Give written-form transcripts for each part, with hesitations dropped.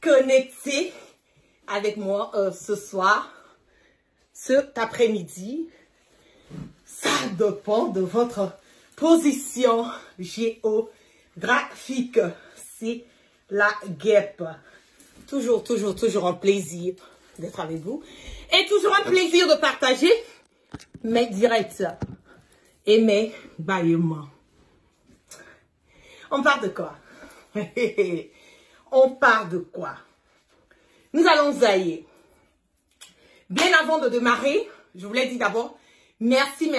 connecter avec moi ce soir, cet après-midi. Ça dépend de votre position géographique. C'est la guêpe. Toujours un plaisir d'être avec vous. Et toujours un plaisir de partager mes directs et mes bâillements. On parle de quoi? On parle de quoi? Nous allons zailler. Bien avant de démarrer, je voulais dire d'abord merci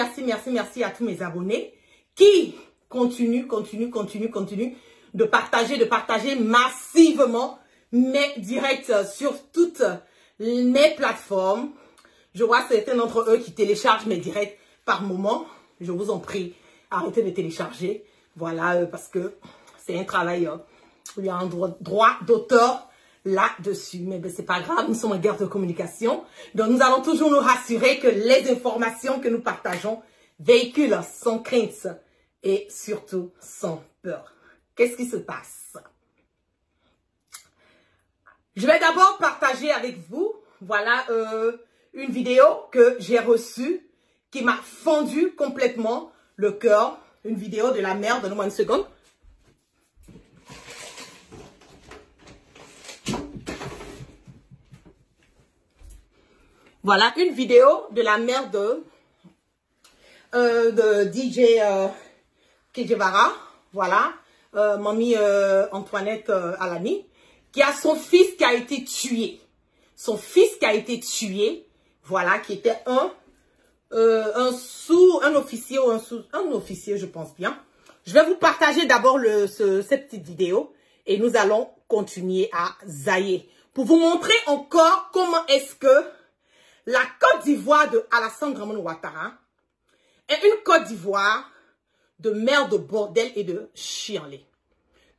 à tous mes abonnés qui continuent de partager massivement mes directs sur toutes mes plateformes. Je vois certains d'entre eux qui téléchargent mes directs par moment. Je vous en prie, arrêtez de télécharger. Voilà, parce que c'est un travail, il y a un droit d'auteur là-dessus. Mais ben, c'est pas grave, nous sommes en guerre de communication. Donc nous allons toujours nous rassurer que les informations que nous partageons véhiculent sans crainte et surtout sans peur. Qu'est-ce qui se passe? Je vais d'abord partager avec vous, voilà, une vidéo que j'ai reçue qui m'a fendu complètement le cœur. Une vidéo de la mère, donnez-moi une seconde. Voilà, une vidéo de la mère de DJ Kejevara, voilà, mamie Antoinette Alani, qui a son fils qui a été tué. Son fils qui a été tué, voilà, qui était un officier ou un officier, je pense bien. Je vais vous partager d'abord cette petite vidéo et nous allons continuer à zailler pour vous montrer encore comment est-ce que la Côte d'Ivoire de Alassane Dramane Ouattara est une Côte d'Ivoire de merde, de bordel et de chienlit.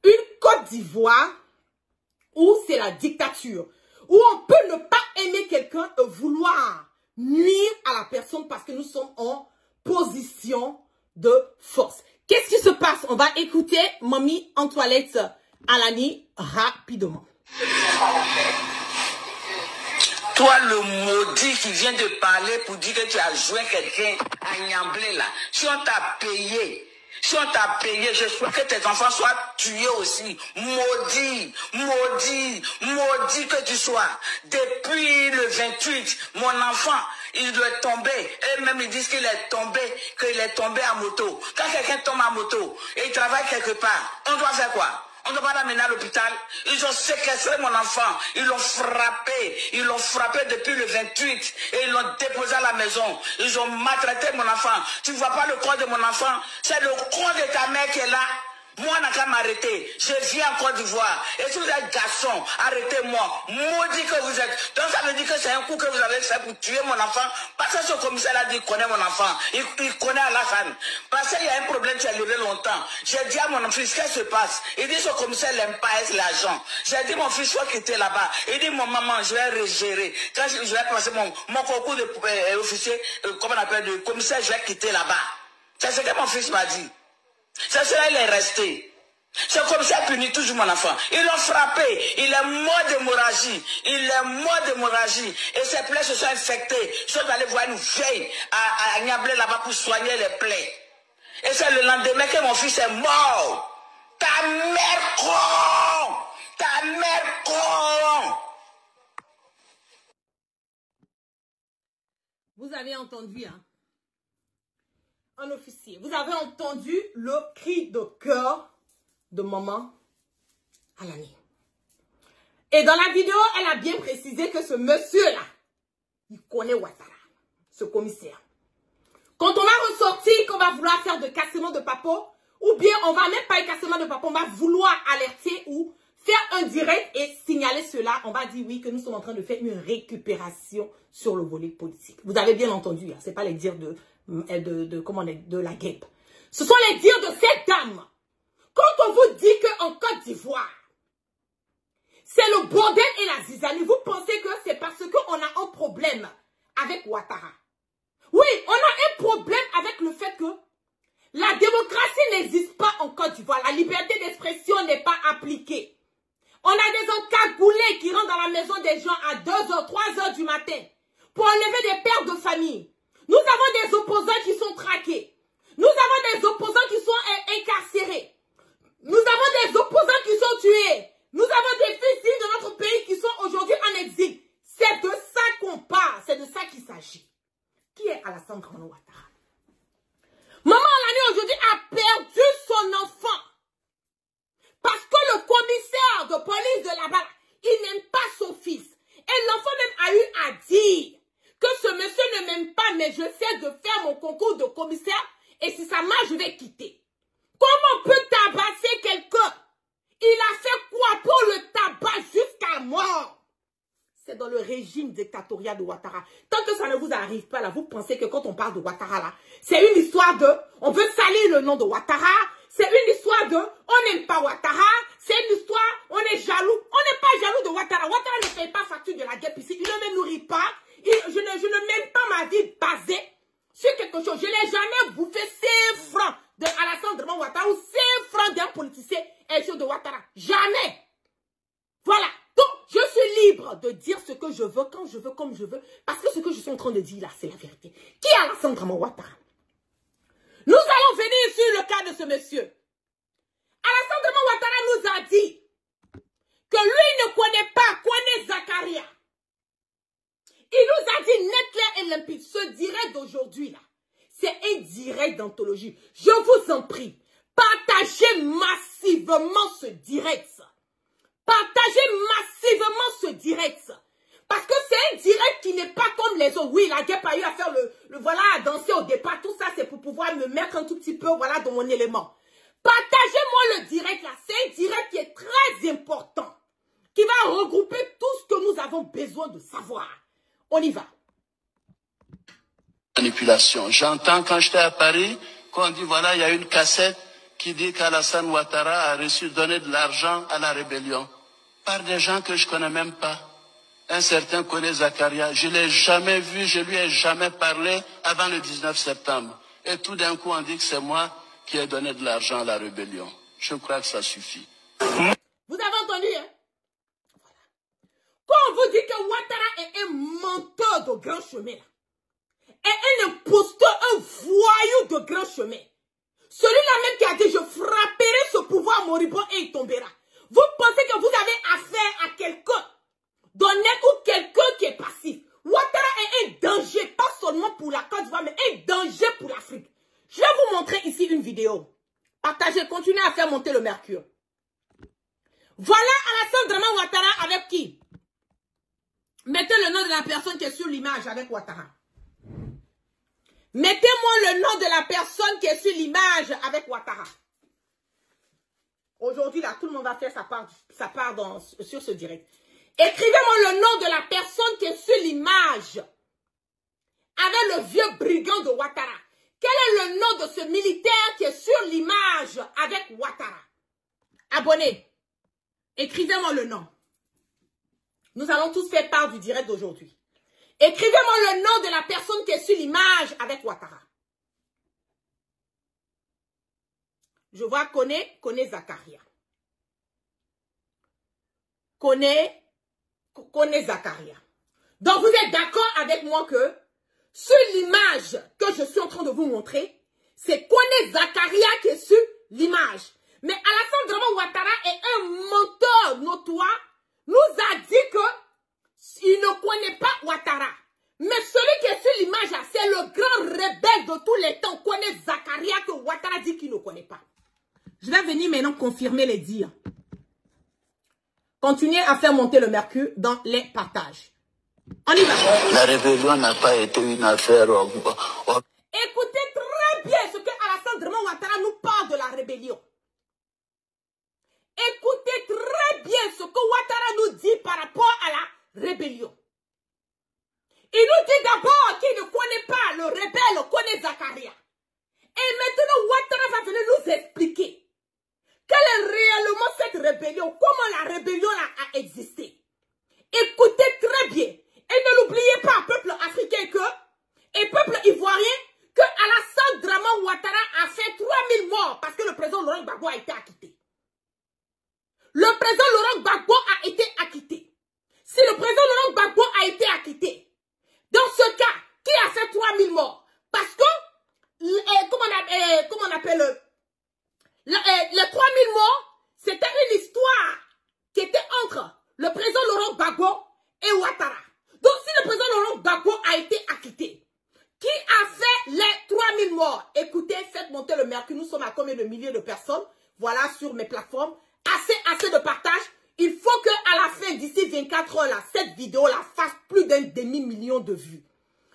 Une Côte d'Ivoire où c'est la dictature, où on peut ne pas aimer quelqu'un et vouloir nuire à la personne parce que nous sommes en position de force. Qu'est-ce qui se passe? On va écouter mamie Antoinette Alani rapidement. Toi, le maudit qui vient de parler pour dire que tu as joué quelqu'un à Niamblé là, si on t'a payé, je souhaite que tes enfants soient tués aussi. Maudit que tu sois. Depuis le 28, mon enfant, il est tombé. Eux-mêmes, ils disent qu'il est tombé à moto. Quand quelqu'un tombe à moto et il travaille quelque part, on doit faire quoi? On ne doit pas l'amener à l'hôpital. Ils ont séquestré mon enfant. Ils l'ont frappé depuis le 28. Et ils l'ont déposé à la maison. Ils ont maltraité mon enfant. Tu ne vois pas le corps de mon enfant? C'est le corps de ta mère qui est là. Moi, on n'a qu'à m'arrêter. Je viens en Côte d'Ivoire. Et si vous êtes garçon, arrêtez-moi. Maudit que vous êtes. Donc ça veut dire que c'est un coup que vous avez fait pour tuer mon enfant. Parce que ce commissaire a dit qu'il connaît mon enfant. Il connaît Alassane. Parce qu'il y a un problème qui a levé longtemps. J'ai dit à mon fils, qu'est-ce qui se passe? Il dit ce commissaire n'aime pas être l'agent. J'ai dit mon fils, il faut quitter là-bas. Il dit mon maman, je vais régérer. Quand je vais passer mon concours d'officier, comment on appelle, de commissaire, je vais quitter là-bas. C'est ce que mon fils m'a dit. C'est cela, il est resté. C'est comme ça, punit toujours mon enfant. Ils l'ont frappé. Il est mort d'hémorragie. Et ses plaies se sont infectées. Ils sont allés voir une veille à Niamblé là-bas pour soigner les plaies. Et c'est le lendemain que mon fils est mort. Ta mère con! Vous avez entendu, hein? Un officier. Vous avez entendu le cri de cœur de maman Alani. Et dans la vidéo, elle a bien précisé que ce monsieur-là, il connaît Ouattara, ce commissaire. Quand on va ressortir, qu'on va vouloir faire de cassement de papo, ou bien on va même pas un cassement de papo, on va vouloir alerter ou faire un direct et signaler cela, on va dire oui que nous sommes en train de faire une récupération sur le volet politique. Vous avez bien entendu, hein, c'est pas les dires de la guêpe. Ce sont les dires de cette dame. Quand on vous dit qu'en Côte d'Ivoire, c'est le bordel et la zizanie, vous pensez que c'est parce qu'on a un problème avec Ouattara. Oui, on a un problème avec le fait que la démocratie n'existe pas en Côte d'Ivoire. La liberté d'expression n'est pas appliquée. On a des encagoulés qui rentrent dans la maison des gens à 2h, 3h du matin pour enlever des pères de famille. Nous avons des opposants qui sont traqués. Nous avons des opposants qui sont incarcérés. Nous avons des opposants qui sont tués. Nous avons des fils de notre pays qui sont aujourd'hui en exil. C'est de ça qu'on parle. C'est de ça qu'il s'agit. Qui est Alassane Dramane Ouattara? Maman Alani aujourd'hui a perdu son enfant. Parce que le commissaire de police de là-bas, il n'aime pas son fils. Et l'enfant même a eu à dire que ce monsieur ne m'aime pas, mais je sais de faire mon concours de commissaire. Et si ça marche, je vais quitter. Comment on peut tabasser quelqu'un? Il a fait quoi pour le tabac jusqu'à mort? C'est dans le régime dictatorial de Ouattara. Tant que ça ne vous arrive pas là, vous pensez que quand on parle de Ouattara là, c'est une histoire de, on veut salir le nom de Ouattara, c'est une histoire de, on n'aime pas Ouattara, c'est une histoire, on est jaloux. On n'est pas jaloux de Ouattara. Ouattara ne paye pas facture de la guerre ici, il ne me nourrit pas, je ne mène pas ma vie basée sur quelque chose. Je n'ai jamais bouffé 5 francs de Alassane Dramane Ouattara ou 5 francs d'un politicien et de Ouattara. Jamais. Voilà. Donc, je suis libre de dire ce que je veux, quand je veux, comme je veux. Parce que ce que je suis en train de dire là, c'est la vérité. Qui est Alassane Dramane Ouattara? Nous allons venir sur le cas de ce monsieur. Alassane Dramane Ouattara nous a dit que lui ne connaît pas Zakaria. Il nous a dit net, clair et limpide. Ce direct d'aujourd'hui là, c'est un direct d'anthologie. Je vous en prie, partagez massivement ce direct. Partagez massivement ce direct. Parce que c'est un direct qui n'est pas comme les autres. Oui, la guerre a eu à faire voilà, à danser au départ. Tout ça, c'est pour pouvoir me mettre un tout petit peu, voilà, dans mon élément. Partagez-moi le direct là. C'est un direct qui est très important. Qui va regrouper tout ce que nous avons besoin de savoir. On y va. Manipulation. J'entends quand j'étais à Paris, qu'on dit voilà, il y a une cassette qui dit qu'Alassane Ouattara a donné de l'argent à la rébellion. Par des gens que je connais même pas. Un certain Koné Zakaria, je l'ai jamais vu, je lui ai jamais parlé avant le 19 septembre. Et tout d'un coup, on dit que c'est moi qui ai donné de l'argent à la rébellion. Je crois que ça suffit. Vous avez entendu, hein? Voilà. Quand on vous dit que Ouattara est un menteur de grand chemin, est un imposteur, un voyou de grand chemin, celui-là même qui a dit je frapperai ce pouvoir moribond et il tombera. Vous pensez que vous avez affaire à quelqu'un d'honnête ou quelqu'un qui est passif? Ouattara est un danger, pas seulement pour la Côte d'Ivoire, mais un danger pour l'Afrique. Je vais vous montrer ici une vidéo. Partagez, continuez à faire monter le mercure. Voilà Alassane Dramane Ouattara avec qui? Mettez le nom de la personne qui est sur l'image avec Ouattara. Mettez-moi le nom de la personne qui est sur l'image avec Ouattara. Aujourd'hui, là, tout le monde va faire sa part sur ce direct. Écrivez-moi le nom de la personne qui est sur l'image avec le vieux brigand de Ouattara. Quel est le nom de ce militaire qui est sur l'image avec Ouattara? Abonnez. Écrivez-moi le nom. Nous allons tous faire part du direct d'aujourd'hui. Écrivez-moi le nom de la personne qui est sur l'image avec Ouattara. Je vois Koné Zakaria. Koné Zakaria. Donc vous êtes d'accord avec moi que sur l'image que je suis en train de vous montrer, c'est Koné Zakaria qui est sur l'image. Mais Alassane Dramane Ouattara est un menteur notoire, nous a dit que il ne connaît pas Ouattara. Mais celui qui est sur l'image, c'est le grand rebelle de tous les temps, Koné Zakaria, que Ouattara dit qu'il ne connaît pas. Je vais venir maintenant confirmer les dires. Continuez à faire monter le mercure dans les partages. On y va. La rébellion n'a pas été une affaire. Écoutez très bien ce que Alassane Dramane Ouattara nous parle de la rébellion. Écoutez très bien ce que Ouattara nous dit par rapport à la rébellion. Il nous dit d'abord qu'il ne connaît pas le rebelle Koné Zakaria. Et maintenant, Ouattara va venir nous expliquer quelle est réellement cette rébellion, comment la rébellion a existé. Écoutez très bien. Et ne l'oubliez pas, peuple africain et peuple ivoirien, que Alassane Dramane Ouattara a fait 3000 morts parce que le président Laurent Gbagbo a été acquitté. Le président Laurent Gbagbo combien de milliers de personnes, voilà, sur mes plateformes. Assez de partage. Il faut qu'à la fin, d'ici 24 heures, là, cette vidéo-là fasse plus d'un demi-million de vues.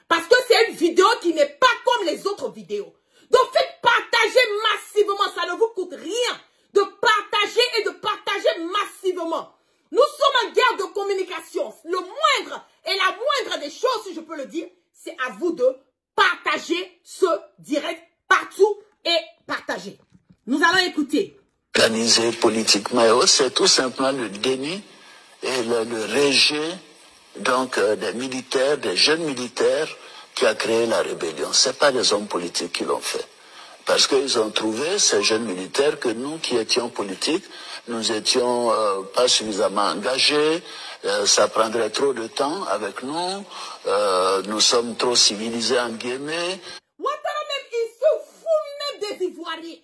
Parce que c'est une vidéo qui n'est pas comme les autres vidéos. Donc faites partager massivement, ça ne vous coûte rien de partager et de partager massivement. Nous sommes en guerre de communication. Le moindre et la moindre des choses, si je peux le dire, c'est à vous de partager ce direct partout et partager. Nous allons écouter. Organisé politiquement, c'est tout simplement le déni et le rejet donc des militaires, des jeunes militaires qui a créé la rébellion. C'est pas les hommes politiques qui l'ont fait. Parce qu'ils ont trouvé, ces jeunes militaires, que nous qui étions politiques, nous étions pas suffisamment engagés, ça prendrait trop de temps avec nous, nous sommes trop civilisés en guillemets. Ouattara même, il se fout même des Ivoiriens.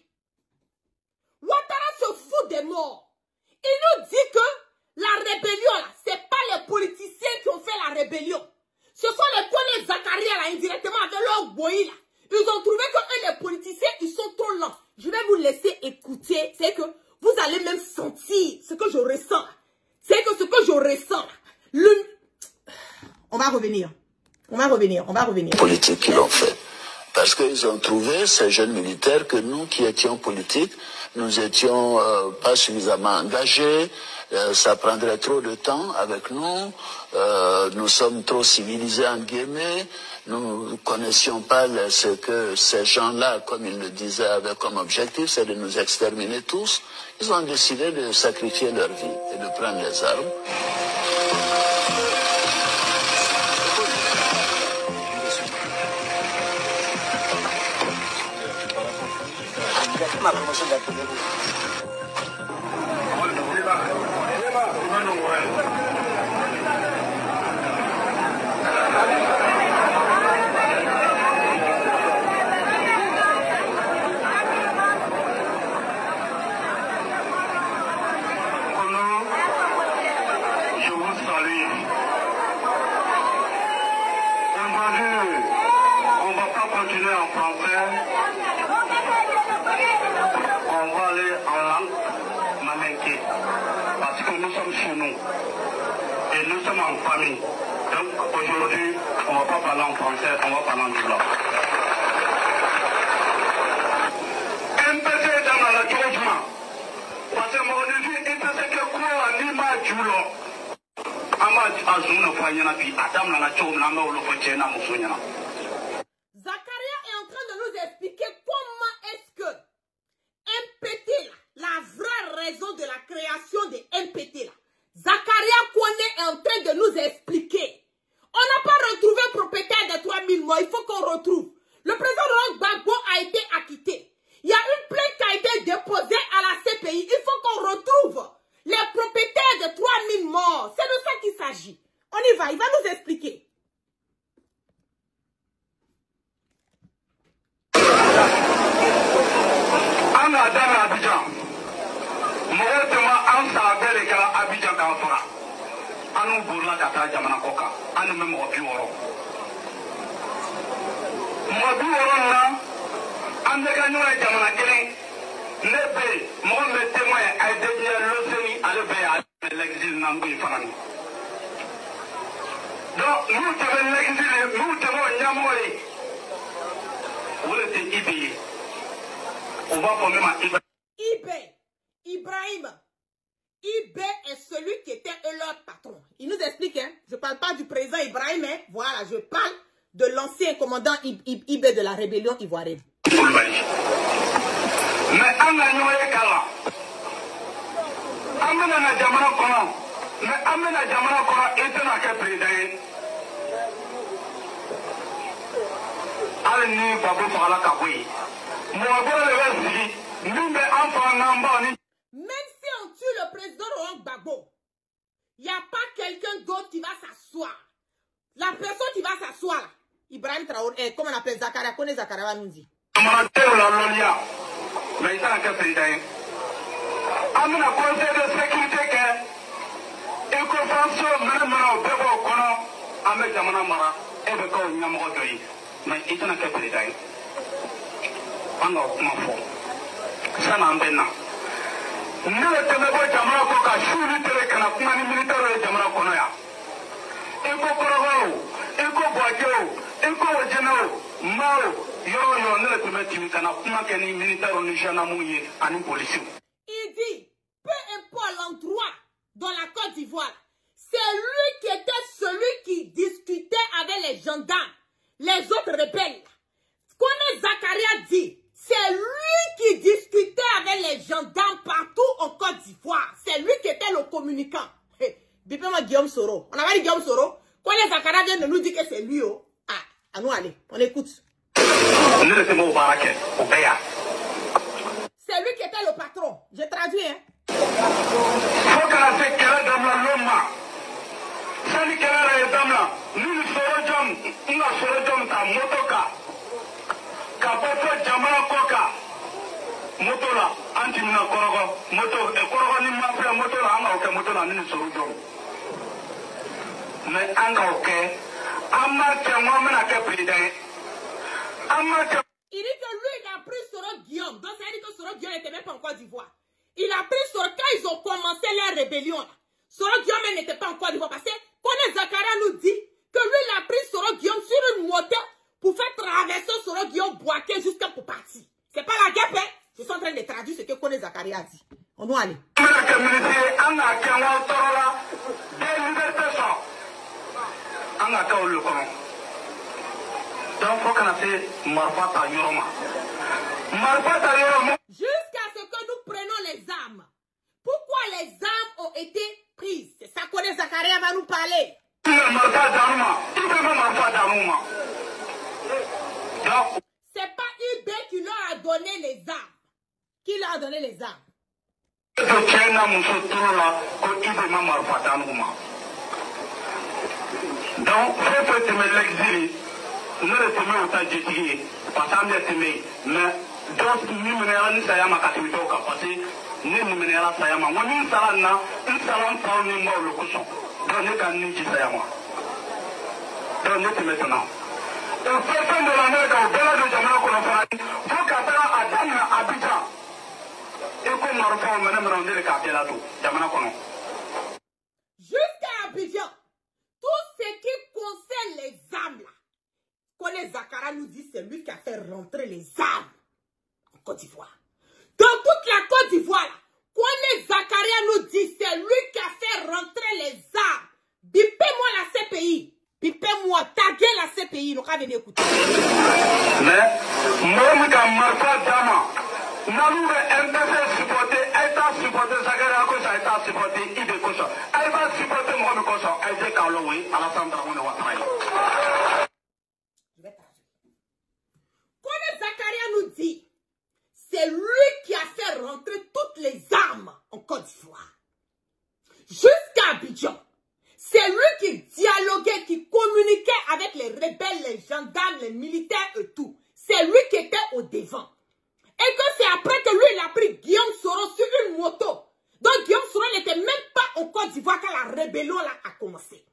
Ouattara se fout des morts. Il nous dit que la rébellion, là, c'est pas les politiciens qui ont fait la rébellion. Ce sont les Koné Zakaria, là, indirectement, avec leur boy, là. Ils ont trouvé que eux, les politiciens, ils sont trop lents. Je vais vous laisser écouter. C'est que vous allez même sentir ce que je ressens. C'est que ce que je ressens, on va revenir. On va revenir. Politiques qui l'ont fait. Parce qu'ils ont trouvé, ces jeunes militaires, que nous qui étions politiques, nous étions pas suffisamment engagés, ça prendrait trop de temps avec nous, nous sommes trop civilisés en guillemets, nous ne connaissions pas ce que ces gens-là, comme ils le disaient, avaient comme objectif, c'est de nous exterminer tous. Ils ont décidé de sacrifier leur vie et de prendre les armes. Ma promotion d'activité. Je vous salue. On ne va pas continuer en français. On va aller en langue malinké. Parce que nous sommes chez nous. Et nous sommes en famille. Donc aujourd'hui, on ne va pas parler en français, on va parler en tubaab. MPC est dans la jugement. Parce que mon avis, MPC que quoi, ni ma julo. Zakaria est en train de nous expliquer comment est-ce que MPT, la vraie raison de la création de MPT, là, Zakaria Kone est en train de nous expliquer. On n'a pas retrouvé le propriétaire de 3000 morts, il faut qu'on retrouve. Le président Laurent Gbagbo a été acquitté. Il y a une plainte qui a été déposée à la CPI. Il faut qu'on retrouve les propriétaires de 3000 morts. C'est de ça qu'il s'agit. On y va, il va nous expliquer. Donc, nous devons l'exiler, nous devons Niamoué. Vous êtes Ibé. On va former ma Ibé. Ibrahim. Ibé est celui qui était leur patron. Il nous explique, hein. Je ne parle pas du président Ibrahim, hein. Voilà, je parle de l'ancien commandant Ibé de la rébellion ivoirienne. Mais Anganyoé Kala. Amena Jamana Kono. Mais Amena Jamana Kono était dans quel président? Alni Babou Fala Kaboui. Même si on tue le président Laurent Gbagbo, il n'y a pas quelqu'un d'autre qui va s'asseoir. La personne qui va s'asseoir, Ibrahim Traoré, comment on appelle Zakaria, connaît Zakaria nous dit. Mais il a quel président? Amina conseil de sécurité que éco-français même au Bébo Kono, Ahmed Jamana Mara, et le corps Niamoro Doyi. Mais il a quel président? ça n'embêna. Nous le téléphone Jamara Koka, Chouli Telekana, Kumani militaire de Jamara Konoya. Eko Korogao, Eko Boadjo, Eko Wajenao, Mao, Yo, nous le téléphone Timikana, Kumakani militaire de Nijana Mouye, Ani Police. Il dit, peu importe l'endroit dans la Côte d'Ivoire, c'est lui qui était celui qui discutait avec les gendarmes, les autres rebelles. Kone Zakaria dit, c'est lui qui discutait avec les gendarmes partout en Côte d'Ivoire. C'est lui qui était le communicant. Bipema Guillaume Soro. On a dit Guillaume Soro. Kone Zakaria vient de nous dire que c'est lui. Oh. Ah, à nous aller. On écoute. C'est lui qui était le patron. J'ai traduit, hein. Kapopo Jamara Koka motola antimina korogo moto e korogo ni mafia motola anga oke motola ni sorujo mais anga oke amarke ngomena ke président amarke. Il dit que lui il a pris Soro Guillaume, donc ça veut dire que Soro Guillaume n'était même pas en Côte d'Ivoire. Il a pris Soro quand ils ont commencé leur rébellion là. Soro Guillaume n'était pas en Côte d'Ivoire parce que Kone Zakaria nous dit que lui il a pris Soro Guillaume sur une moto pour faire traverser Soro Guillaume Boaké jusqu'à pour partir. C'est pas la guerre, hein? Je suis en train de traduire ce que Kone Zakaria a dit. On doit aller. Jusqu'à ce que nous prenions les armes. Pourquoi les armes ont été prises? C'est ça Kone Zakaria va nous parler. C'est pas IB qui leur a donné les armes. Qui leur a donné les armes? Donc, faut te mettre l'exil. Nous le temons autant d'étudier. Parce que nous le temons. Mais, donc, nous menons une sayama catimito au capacité. Nous menons sayama. On nous salana, une salam pour nous morts le cochon. Donc, nous avons dit sayama. Donc, nous te maintenant. Donc, personne de l'Amérique, au delà de Jamara Konofani, faut qu'à faire à Damna, Abidjan. Et comme on refait, on mène rendre le quartier là-dedans. Jamara Kono. Jusqu'à Abidjan, tout ce qui concerne les armes là, Kone Zakaria nous dit c'est lui qui a fait rentrer les armes en Côte d'Ivoire. Dans toute la Côte d'Ivoire, Kone Zakaria nous dit c'est lui qui a fait rentrer les armes. Bipez-moi la CPI. Bipez-moi, taguez la CPI. Nous allons écouter. Mais, moi, je suis Marfa Dama. Nous avons MPC supporté, État supporté, Zakaria Kosa, État supporté, Ibe Kosa. Elle va supporter Mohamed Kosa, elle dit Kaloui, à la Sandra Ouataraï. Je vais traduire. Kone Zakaria nous dit, c'est lui qui a fait rentrer toutes les armes en Côte d'Ivoire. Jusqu'à Abidjan. C'est lui qui dialoguait, qui communiquait avec les rebelles, les gendarmes, les militaires et tout. C'est lui qui était au devant. Et que c'est après que lui, il a pris Guillaume Soro sur une moto. Donc Guillaume Soro n'était même pas en Côte d'Ivoire quand la rébellion là a commencé.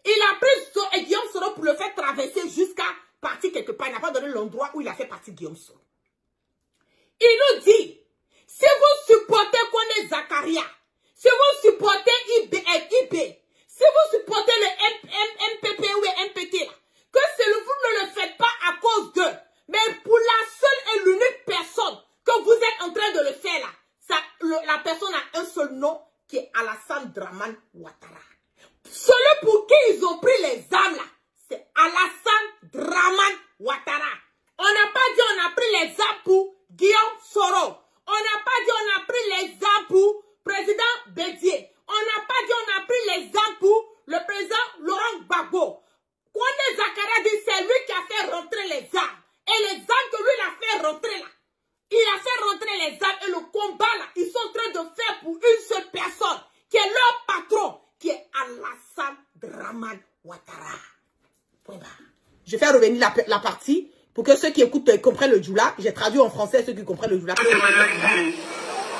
Il a pris Guillaume Soro pour le faire traverser jusqu'à partir quelque part. Il n'a pas donné l'endroit où il a fait partie Guillaume Soro. Il nous dit, si vous supportez Kone Zakaria, si vous supportez IB, si vous supportez le MPP ou le MPT, là, que vous ne le faites pas à cause d'eux, mais pour la seule et l'unique personne que vous êtes en train de le faire là, la personne a un seul nom qui est Alassane Dramane Ouattara. Celui pour qui ils ont pris les armes là, c'est Alassane Dramane Ouattara. On n'a pas dit on a pris les armes pour Guillaume Soro. On n'a pas dit on a pris les armes pour président Bédier. On n'a pas dit on a pris les armes pour le président Laurent Gbagbo. Kone Zakaria dit c'est lui qui a fait rentrer les armes. Et les armes que lui il a fait rentrer là, il a fait rentrer les armes et le combat là, ils sont en train de faire pour une seule personne, qui est leur patron, qui est Alassane Dramane Ouattara. Je vais revenir la partie pour que ceux qui écoutent comprennent le Djoula. J'ai traduit en français ceux qui comprennent le Djoula.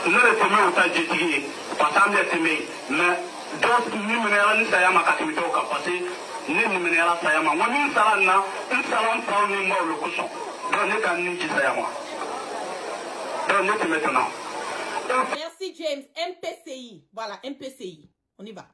Nous le temons autant d'étudier, parce que nous le temons, mais donc nous menons une sayama catimito au capacité, nous menons la sayama. Moi, nous salana, une salam pour nous morts le cochon. Donc nous avons dit sayama. Donc maintenant. Merci James. MPCI. Voilà, MPCI. On y va.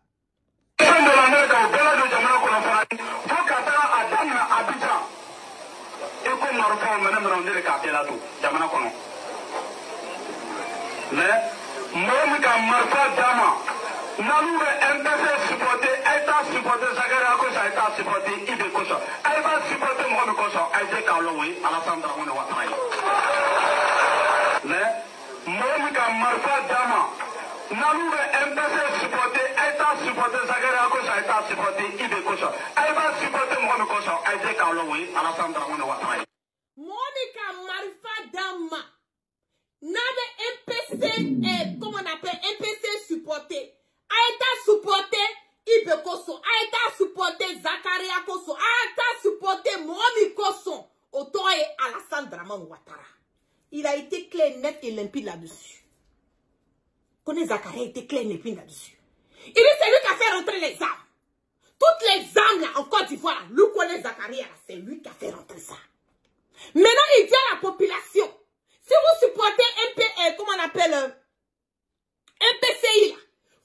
Nanou MPC supporté, Aïta supporté, Zagaria Kosa, Aïta supporté, Ibe Kosa, Aïta supporté, Mohamed Kosa, Aïta Kaloui, Alassane Dramane Ouattara. Mais, Mohamed Marfa Dama, Nanou MPC supporté, Aïta supporté, Zagaria Kosa, Aïta supporté, Ibe Kosa, Aïta supporté, Mohamed Kosa, Aïta Kaloui, Alassane Dramane Ouattara. Mohamed Marfa Dama, Nabe MPC, comment on appelle, MPC supporté. Aïta supporté Ibe Koso, Aïta supporté Zakaria Koso, Aïta supporté Mohamed Koso, Otoye Alassane Dramane Ouattara. Il a été clair, net et limpide là-dessus. Connais Zakaria a été clair et limpide là-dessus. Il dit c'est lui qui a fait rentrer les armes. Toutes les armes là en Côte d'Ivoire, lui connaît Zakaria, c'est lui qui a fait rentrer ça. Maintenant il dit à la population, si vous supportez comment on appelle MPCI là,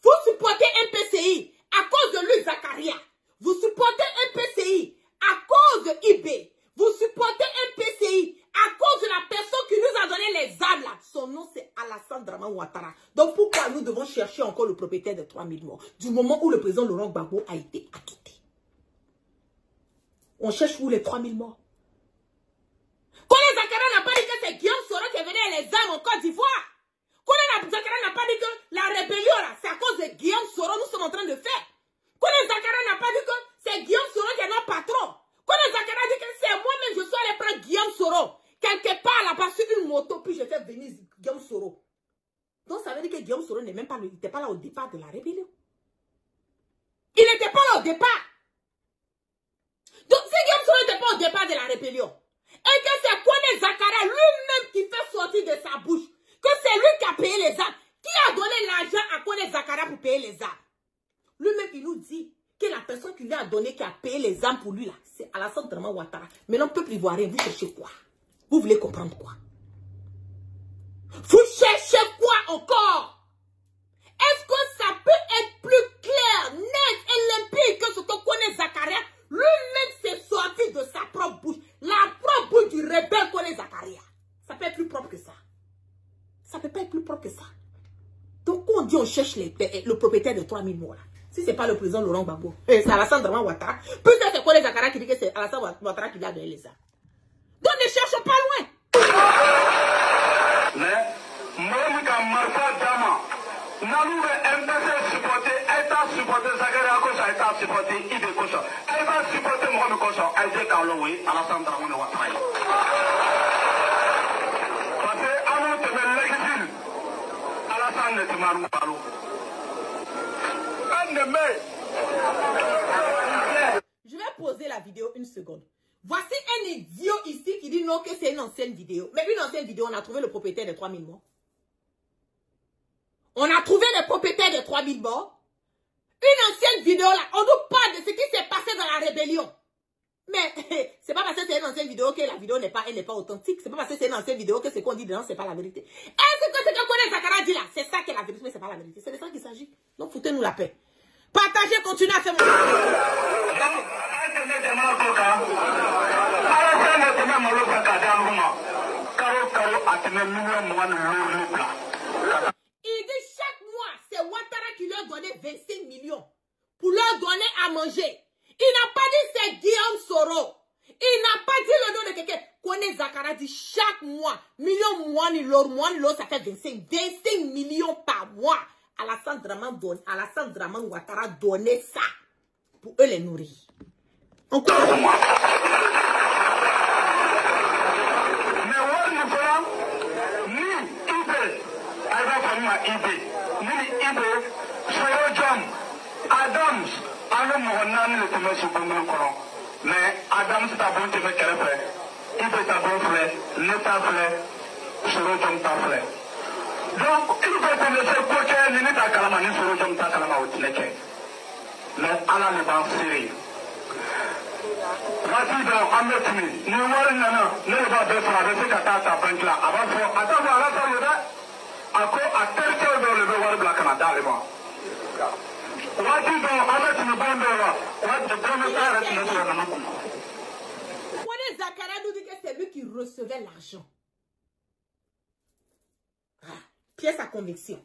vous supportez MPCI à cause de lui, Zakaria. Vous supportez MPCI à cause de IB. Vous supportez MPCI à cause de la personne qui nous a donné les armes là. Son nom c'est Alassane Dramane Ouattara. Donc pourquoi nous devons chercher encore le propriétaire de 3000 morts du moment où le président Laurent Gbagbo a été acquitté? On cherche où les 3000 morts? Colin Zakaria n'a pas dit que c'est Guillaume Soro qui est venu les armes en Côte d'Ivoire. Colin Zakaria n'a pas dit que la rébellion là, c'est à cause de Guillaume Soro nous sommes en train de faire. Colin Zakaria n'a pas dit que c'est Guillaume Soro qui est notre patron. Colin Zakaria dit que c'est moi-même, je suis allé prendre Guillaume Soro. Quelque part là-bas sur une moto, puis je fais venir Guillaume Soro. Donc ça veut dire que Guillaume Soro n'était pas là au départ de la rébellion. Il n'était pas là au départ. Donc si Guillaume Soro n'était pas au départ de la rébellion, et que c'est Colin Zakaria lui-même qui fait sortir de sa bouche que c'est lui qui a payé les armes. Qui a donné l'argent à Colin Zakaria pour payer les armes? Lui-même, il nous dit que la personne qui lui a donné, qui a payé les armes pour lui, là, c'est Alassane Dramane Ouattara. Mais non, peuple ivoirien, vous cherchez quoi? Vous voulez comprendre quoi? Vous cherchez quoi encore? Est-ce que ça peut être plus clair, net et limpide que ce que Colin Zakaria lui-même s'est sorti de sa propre bouche? La propre bouche du rebelle Colin Zakaria. Ça peut être plus propre que ça. Ça ne peut pas être plus propre que ça. Donc, quand on dit on cherche le propriétaire de 3000 morts, là, si ce n'est pas le président Laurent Gbagbo, c'est Alassane Dramane Ouattara, peut-être c'est Colin Zakaria qui dit que c'est Alassane Ouattara qui lui a donné les armes. Donc, ne cherchons pas loin. Mais, Mohamed Marfa Dama, Nanou MPC supporté, Aïta supporté, Zakaria Kosa, Aïta supporté, Ibe Kosa, Aïta supporté, Mohamed Kosa, Aïta Kaloui, Alassane Dramane Ouattara. Je vais poser la vidéo une seconde. Voici un idiot ici qui dit non que c'est une ancienne vidéo. Mais une ancienne vidéo, on a trouvé le propriétaire de 3000 morts. On a trouvé le propriétaire de 3000 morts. Une ancienne vidéo là, on nous parle de ce qui s'est passé dans la rébellion. Mais c'est pas parce que c'est une ancienne vidéo que la vidéo n'est pas authentique. C'est pas parce que c'est une ancienne vidéo que ce qu'on dit dedans, c'est pas la vérité. Est-ce que ce que Colin Zakaria dit là, c'est ça qui est la vérité, mais c'est pas la vérité. C'est de ça qu'il s'agit. Donc foutez-nous la paix. Partagez, continuez à faire mon... Il dit chaque mois, c'est Ouattara qui leur donnait 25 millions pour leur donner à manger. Il n'a pas dit c'est Guillaume Soro. Il n'a pas dit le nom de quelqu'un. Colin Zakaria dit chaque mois, million l'autre, ça fait 25 millions par mois. Alassane Dramane Ouattara donnait ça pour eux les nourrir. Encore. Adams, mais Adams t'a bon te faire qu'elle fait. Il peut ta bon frère, l'État frère, Soro Jom ta frère. Donc, il peut te laisser quoi qu'il n'y ait pas Kalama, ni Soro Jom ta Kalama au Tineke. Mais Allah ne va en série. Voici donc Ahmed ni wari nana ne va bɛɛ fara bɛ se ka taa ta banque la a b'a fɔ a t'a fɔ ala ta ye dɛ a ko a terikɛw dɔw de bɛ wari bila ka na d'ale ma waati dɔ Ahmed bon dɔw la waati dɔrɔmɛ tan yɛrɛ tun bɛ sɔrɔ nana kun. Prenez Zakaria nous dit que c'est lui qui recevait l'argent. Pièce à conviction.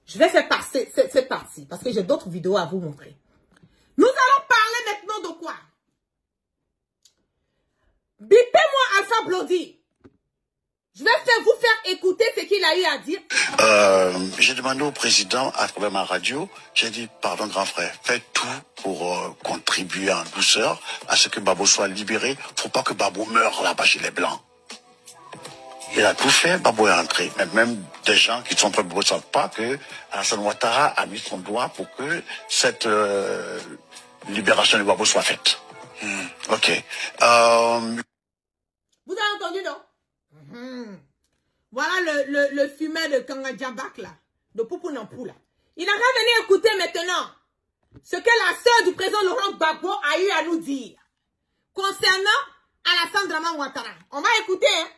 Je vais faire passer cette partie parce que j'ai d'autres vidéos à vous montrer. Nous allons parler maintenant de quoi? Bipez-moi Alpha Blondy. Je vais vous faire écouter ce qu'il a eu à dire. J'ai demandé au président à travers ma radio, j'ai dit, pardon grand frère, faites tout pour contribuer en douceur à ce que Babo soit libéré. Faut pas que Babo meure là-bas chez les Blancs. Il a tout fait, Babo est rentré. Mais même des gens qui sont prêts ne savent pas que Alassane Ouattara a mis son doigt pour que cette libération de Babo soit faite. Ok. Vous avez entendu, non? Voilà le fumeur de Kangadjabak, là, de Poupounampu, là. Il n'a qu'à venir écouter maintenant ce que la sœur du président Laurent Gbagbo a eu à nous dire concernant Alassane Dramane Ouattara. On va écouter, hein?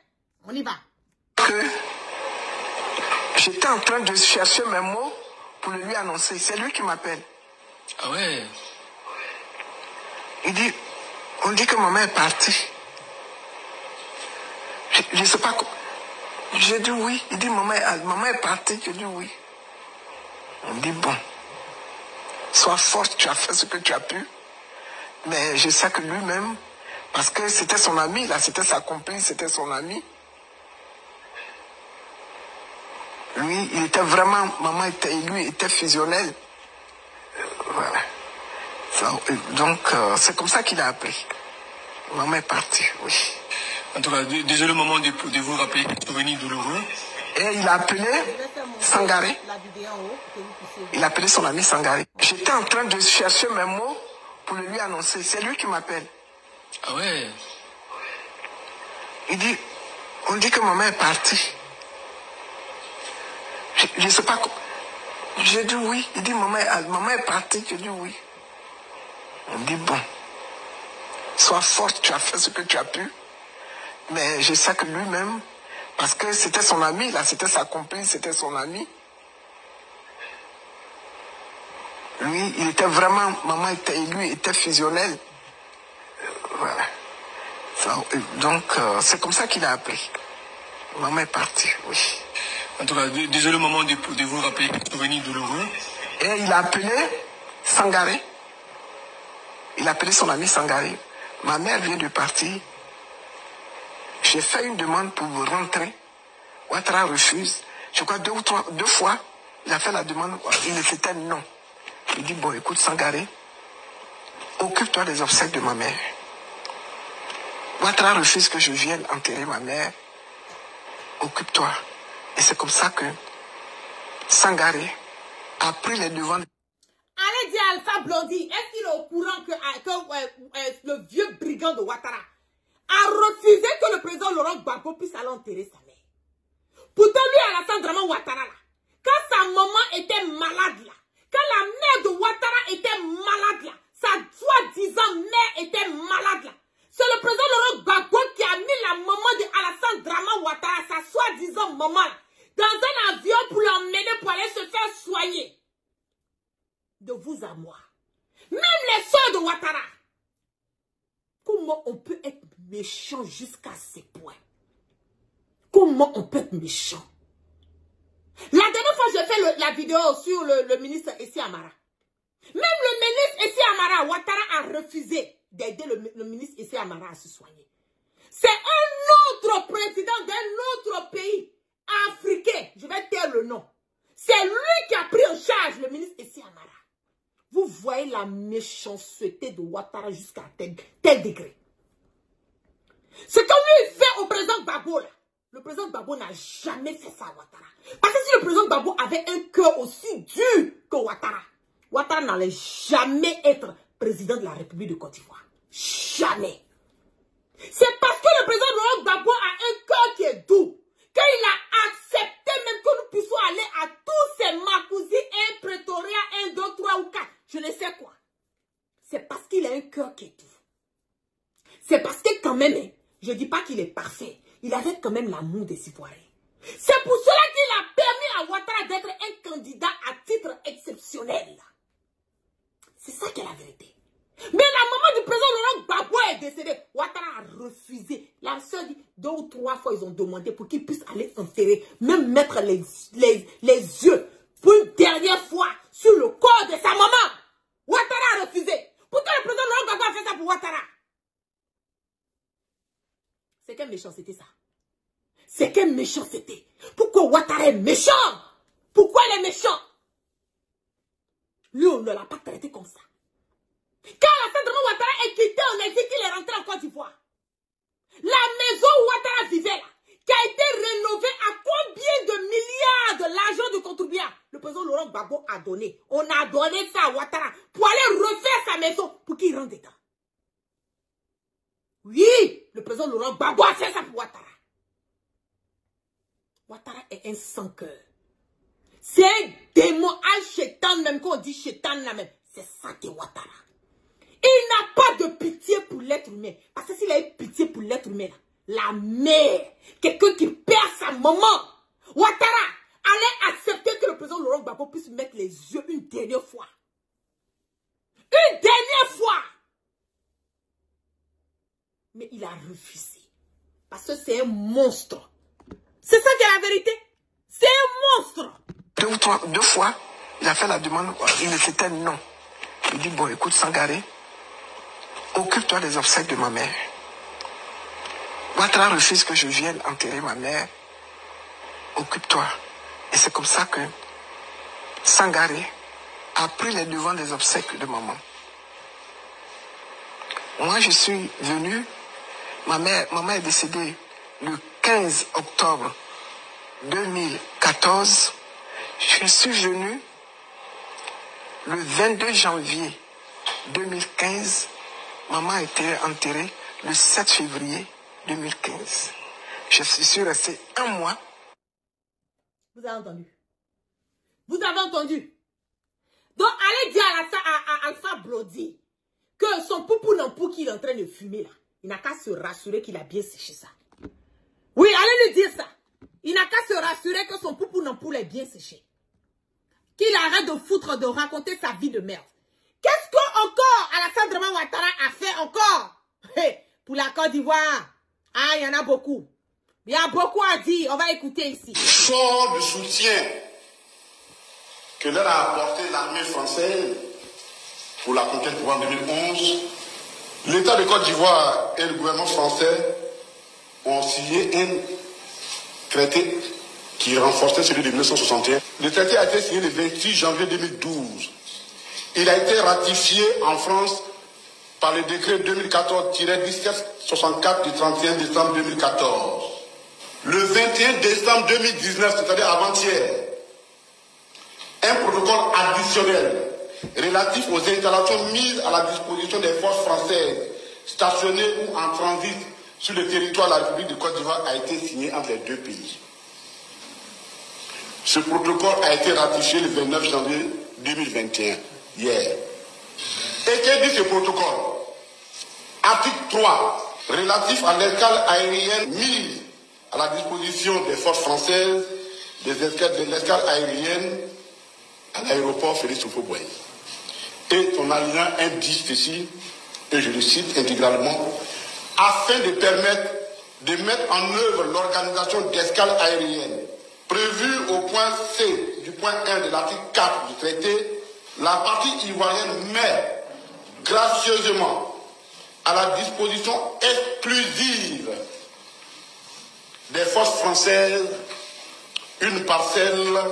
On y va. J'étais en train de chercher mes mots pour le lui annoncer. C'est lui qui m'appelle. Ah ouais? Il dit, on dit que maman est partie. Je ne sais pas quoi. J'ai dit oui. Il dit, maman est partie. Je dis oui. On dit, bon, sois forte, tu as fait ce que tu as pu. Mais je sais que lui-même, parce que c'était son ami, là, c'était sa complice, c'était son ami. Lui, il était vraiment, lui était fusionnel. Voilà. Donc, c'est comme ça qu'il a appris. Maman est partie, oui. En tout cas, désolé maman de vous rappeler un souvenir douloureux. Et il a appelé Sangaré. Il a appelé son ami Sangaré. J'étais en train de chercher mes mots pour le lui annoncer. C'est lui qui m'appelle. Ah ouais? Il dit, on dit que maman est partie. Je ne sais pas quoi. J'ai dit oui. Il dit, maman est partie. Je dis oui. On dit, bon, sois forte, tu as fait ce que tu as pu. Mais je sais que lui-même, parce que c'était son ami, là, c'était sa complice, c'était son ami. Lui, il était vraiment, lui était fusionnel. Voilà. Donc, c'est comme ça qu'il a appris. Maman est partie, oui. En tout cas, désolé maman de vous rappeler un souvenir douloureux. Et il a appelé Sangaré. Il a appelé son ami Sangaré. Ma mère vient de partir. J'ai fait une demande pour rentrer. Ouattara refuse. Je crois deux fois, il a fait la demande. Il était non. Il dit, bon, écoute Sangaré, occupe-toi des obsèques de ma mère. Ouattara refuse que je vienne enterrer ma mère. Occupe-toi. Et c'est comme ça que Sangaré a pris les devants. Allez dire Alpha Blondy, est-ce qu'il est au courant que le vieux brigand de Ouattara a refusé que le président Laurent Gbagbo puisse aller enterrer sa mère? Pourtant, lui, Alassane Dramane Ouattara, là, quand sa maman était malade, là, quand la mère de Ouattara était malade, là, sa soi-disant mère était malade, là, c'est le président Laurent Gbagbo qui a mis la maman de Alassane Dramane Ouattara, sa soi-disant maman, là, dans un avion pour l'emmener pour aller se faire soigner. De vous à moi. Même les soeurs de Ouattara. Comment on peut être méchant jusqu'à ces points? Comment on peut être méchant? La dernière fois, j'ai fait la vidéo sur le ministre Essi Amara. Même le ministre Essi Amara, Ouattara a refusé d'aider le ministre Essi Amara à se soigner. C'est un autre président d'un autre pays africain. Je vais taire le nom. C'est lui qui a pris en charge le ministre Essi Amara. Vous voyez la méchanceté de Ouattara jusqu'à tel degré. Ce que lui fait au président Gbagbo, là, le président Gbagbo n'a jamais fait ça à Ouattara. Parce que si le président Gbagbo avait un cœur aussi dur que Ouattara, Ouattara n'allait jamais être président de la République de Côte d'Ivoire. Jamais. C'est parce que le président Laurent Gbagbo a un cœur qui est doux, qu'il a accepté même que nous puissions aller à tous ces Marcoussis, un Pretoria, 1, 2, 3 ou 4. Je ne sais quoi. C'est parce qu'il a un cœur qui est doux. quand même, hein, je ne dis pas qu'il est parfait, il avait quand même l'amour des Ivoiriens. C'est pour cela qu'il a permis à Ouattara d'être un candidat à titre exceptionnel. C'est ça qui est la vérité. Mais la maman du président Laurent Gbagbo est décédée. Ouattara a refusé. La soeur dit 2 ou 3 fois ils ont demandé pour qu'il puisse aller enterrer, même mettre les yeux pour une dernière fois sur le corps de sa maman. Ouattara a refusé. Pourquoi le président Laurent Gbagbo a fait ça pour Ouattara? C'est quelle méchanceté ça? C'est quelle méchanceté? Pourquoi Ouattara est méchant? Pourquoi il est méchant? Lui, on ne l'a pas traité comme ça. Quand Alassane Ouattara est quitté en exil, qu'il est rentré en Côte d'Ivoire, la maison où Ouattara vivait là, qui a été rénovée à combien de milliards de l'argent du contribuable, le président Laurent Gbagbo a donné. On a donné ça à Ouattara pour aller refaire sa maison pour qu'il rentre dedans. Oui, le président Laurent Gbagbo a fait ça pour Ouattara. Ouattara est un sans-cœur. C'est un démon, un chétan même, quand on dit chétan là même. C'est ça qui est Ouattara. Il n'a pas de pitié pour l'être humain. Parce que s'il a eu pitié pour l'être humain, la mère, quelqu'un qui perd sa maman, Ouattara allait accepter que le président Laurent Gbagbo puisse mettre les yeux une dernière fois. Une dernière fois. Mais il a refusé. Parce que c'est un monstre. C'est ça qui est la vérité. C'est un monstre. 2 fois, il a fait la demande. Il était non. Il dit, bon, écoute, Sangaré, occupe-toi des obsèques de ma mère. Ouattara refuse que je vienne enterrer ma mère. Occupe-toi. Et c'est comme ça que Sangaré a pris les devants des obsèques de maman. Moi, je suis venu. Maman est décédée le 15 octobre 2014. Je suis venu le 22 janvier 2015. Maman a été enterrée le 7 février 2015. Je suis resté 1 mois. Vous avez entendu? Vous avez entendu? Donc, allez dire à Alpha Blondy que son poupou nampou qu'il est en train de fumer là, il n'a qu'à se rassurer qu'il a bien séché ça. Oui, allez lui dire ça. Il n'a qu'à se rassurer que son poupou nampou est bien séché. Qu'il arrête de foutre, de raconter sa vie de merde. Qu'est-ce qu'encore Alassane Ouattara a fait encore pour la Côte d'Ivoire? Ah, il y en a beaucoup. Il y a beaucoup à dire. On va écouter ici. Fort du soutien que leur a apporté l'armée française pour la conquête du pouvoir en 2011, l'État de Côte d'Ivoire et le gouvernement français ont signé un traité qui renforçait celui de 1961. Le traité a été signé le 26 janvier 2012. Il a été ratifié en France par le décret 2014-1764 du 31 décembre 2014. Le 21 décembre 2019, c'est-à-dire avant-hier, un protocole additionnel relatif aux installations mises à la disposition des forces françaises stationnées ou en transit sur le territoire de la République de Côte d'Ivoire a été signé entre les 2 pays. Ce protocole a été ratifié le 29 janvier 2021, hier. Et que dit ce protocole? Article 3, relatif à l'escale aérienne mise à la disposition des forces françaises de l'escale aérienne à l'aéroport Félix Houphouët-Boigny. Et son alinéa indique ceci, et je le cite intégralement, afin de permettre de mettre en œuvre l'organisation d'escale aérienne prévue au point C du point 1 de l'article 4 du traité, la partie ivoirienne met gracieusement à la disposition exclusive des forces françaises une parcelle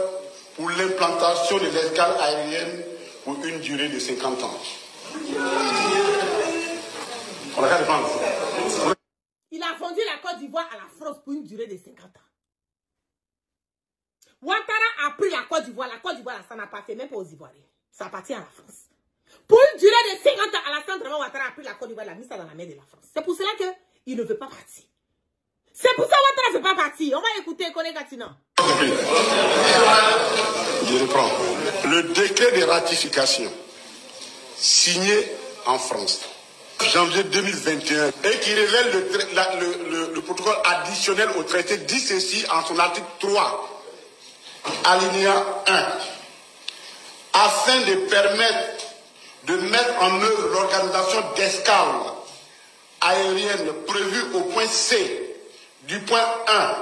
pour l'implantation de l'escale aérienne pour une durée de 50 ans. Il a vendu la Côte d'Ivoire à la France pour une durée de 50 ans. Ouattara a pris la Côte d'Ivoire, ça n'appartient même pas aux Ivoiriens. Ça appartient à la France. Pour une durée de 50 ans, Alassane Ouattara a pris la Côte d'Ivoire, il a mis ça dans la main de la France. C'est pour cela qu'il ne veut pas partir. C'est pour ça que Ouattara ne veut pas partir. On va écouter Koné Gatinan. Je reprends. Le décret de ratification signé en France janvier 2021 et qui révèle le protocole additionnel au traité dit ceci en son article 3, alinéa 1, afin de permettre de mettre en œuvre l'organisation d'escale aérienne prévue au point C du point 1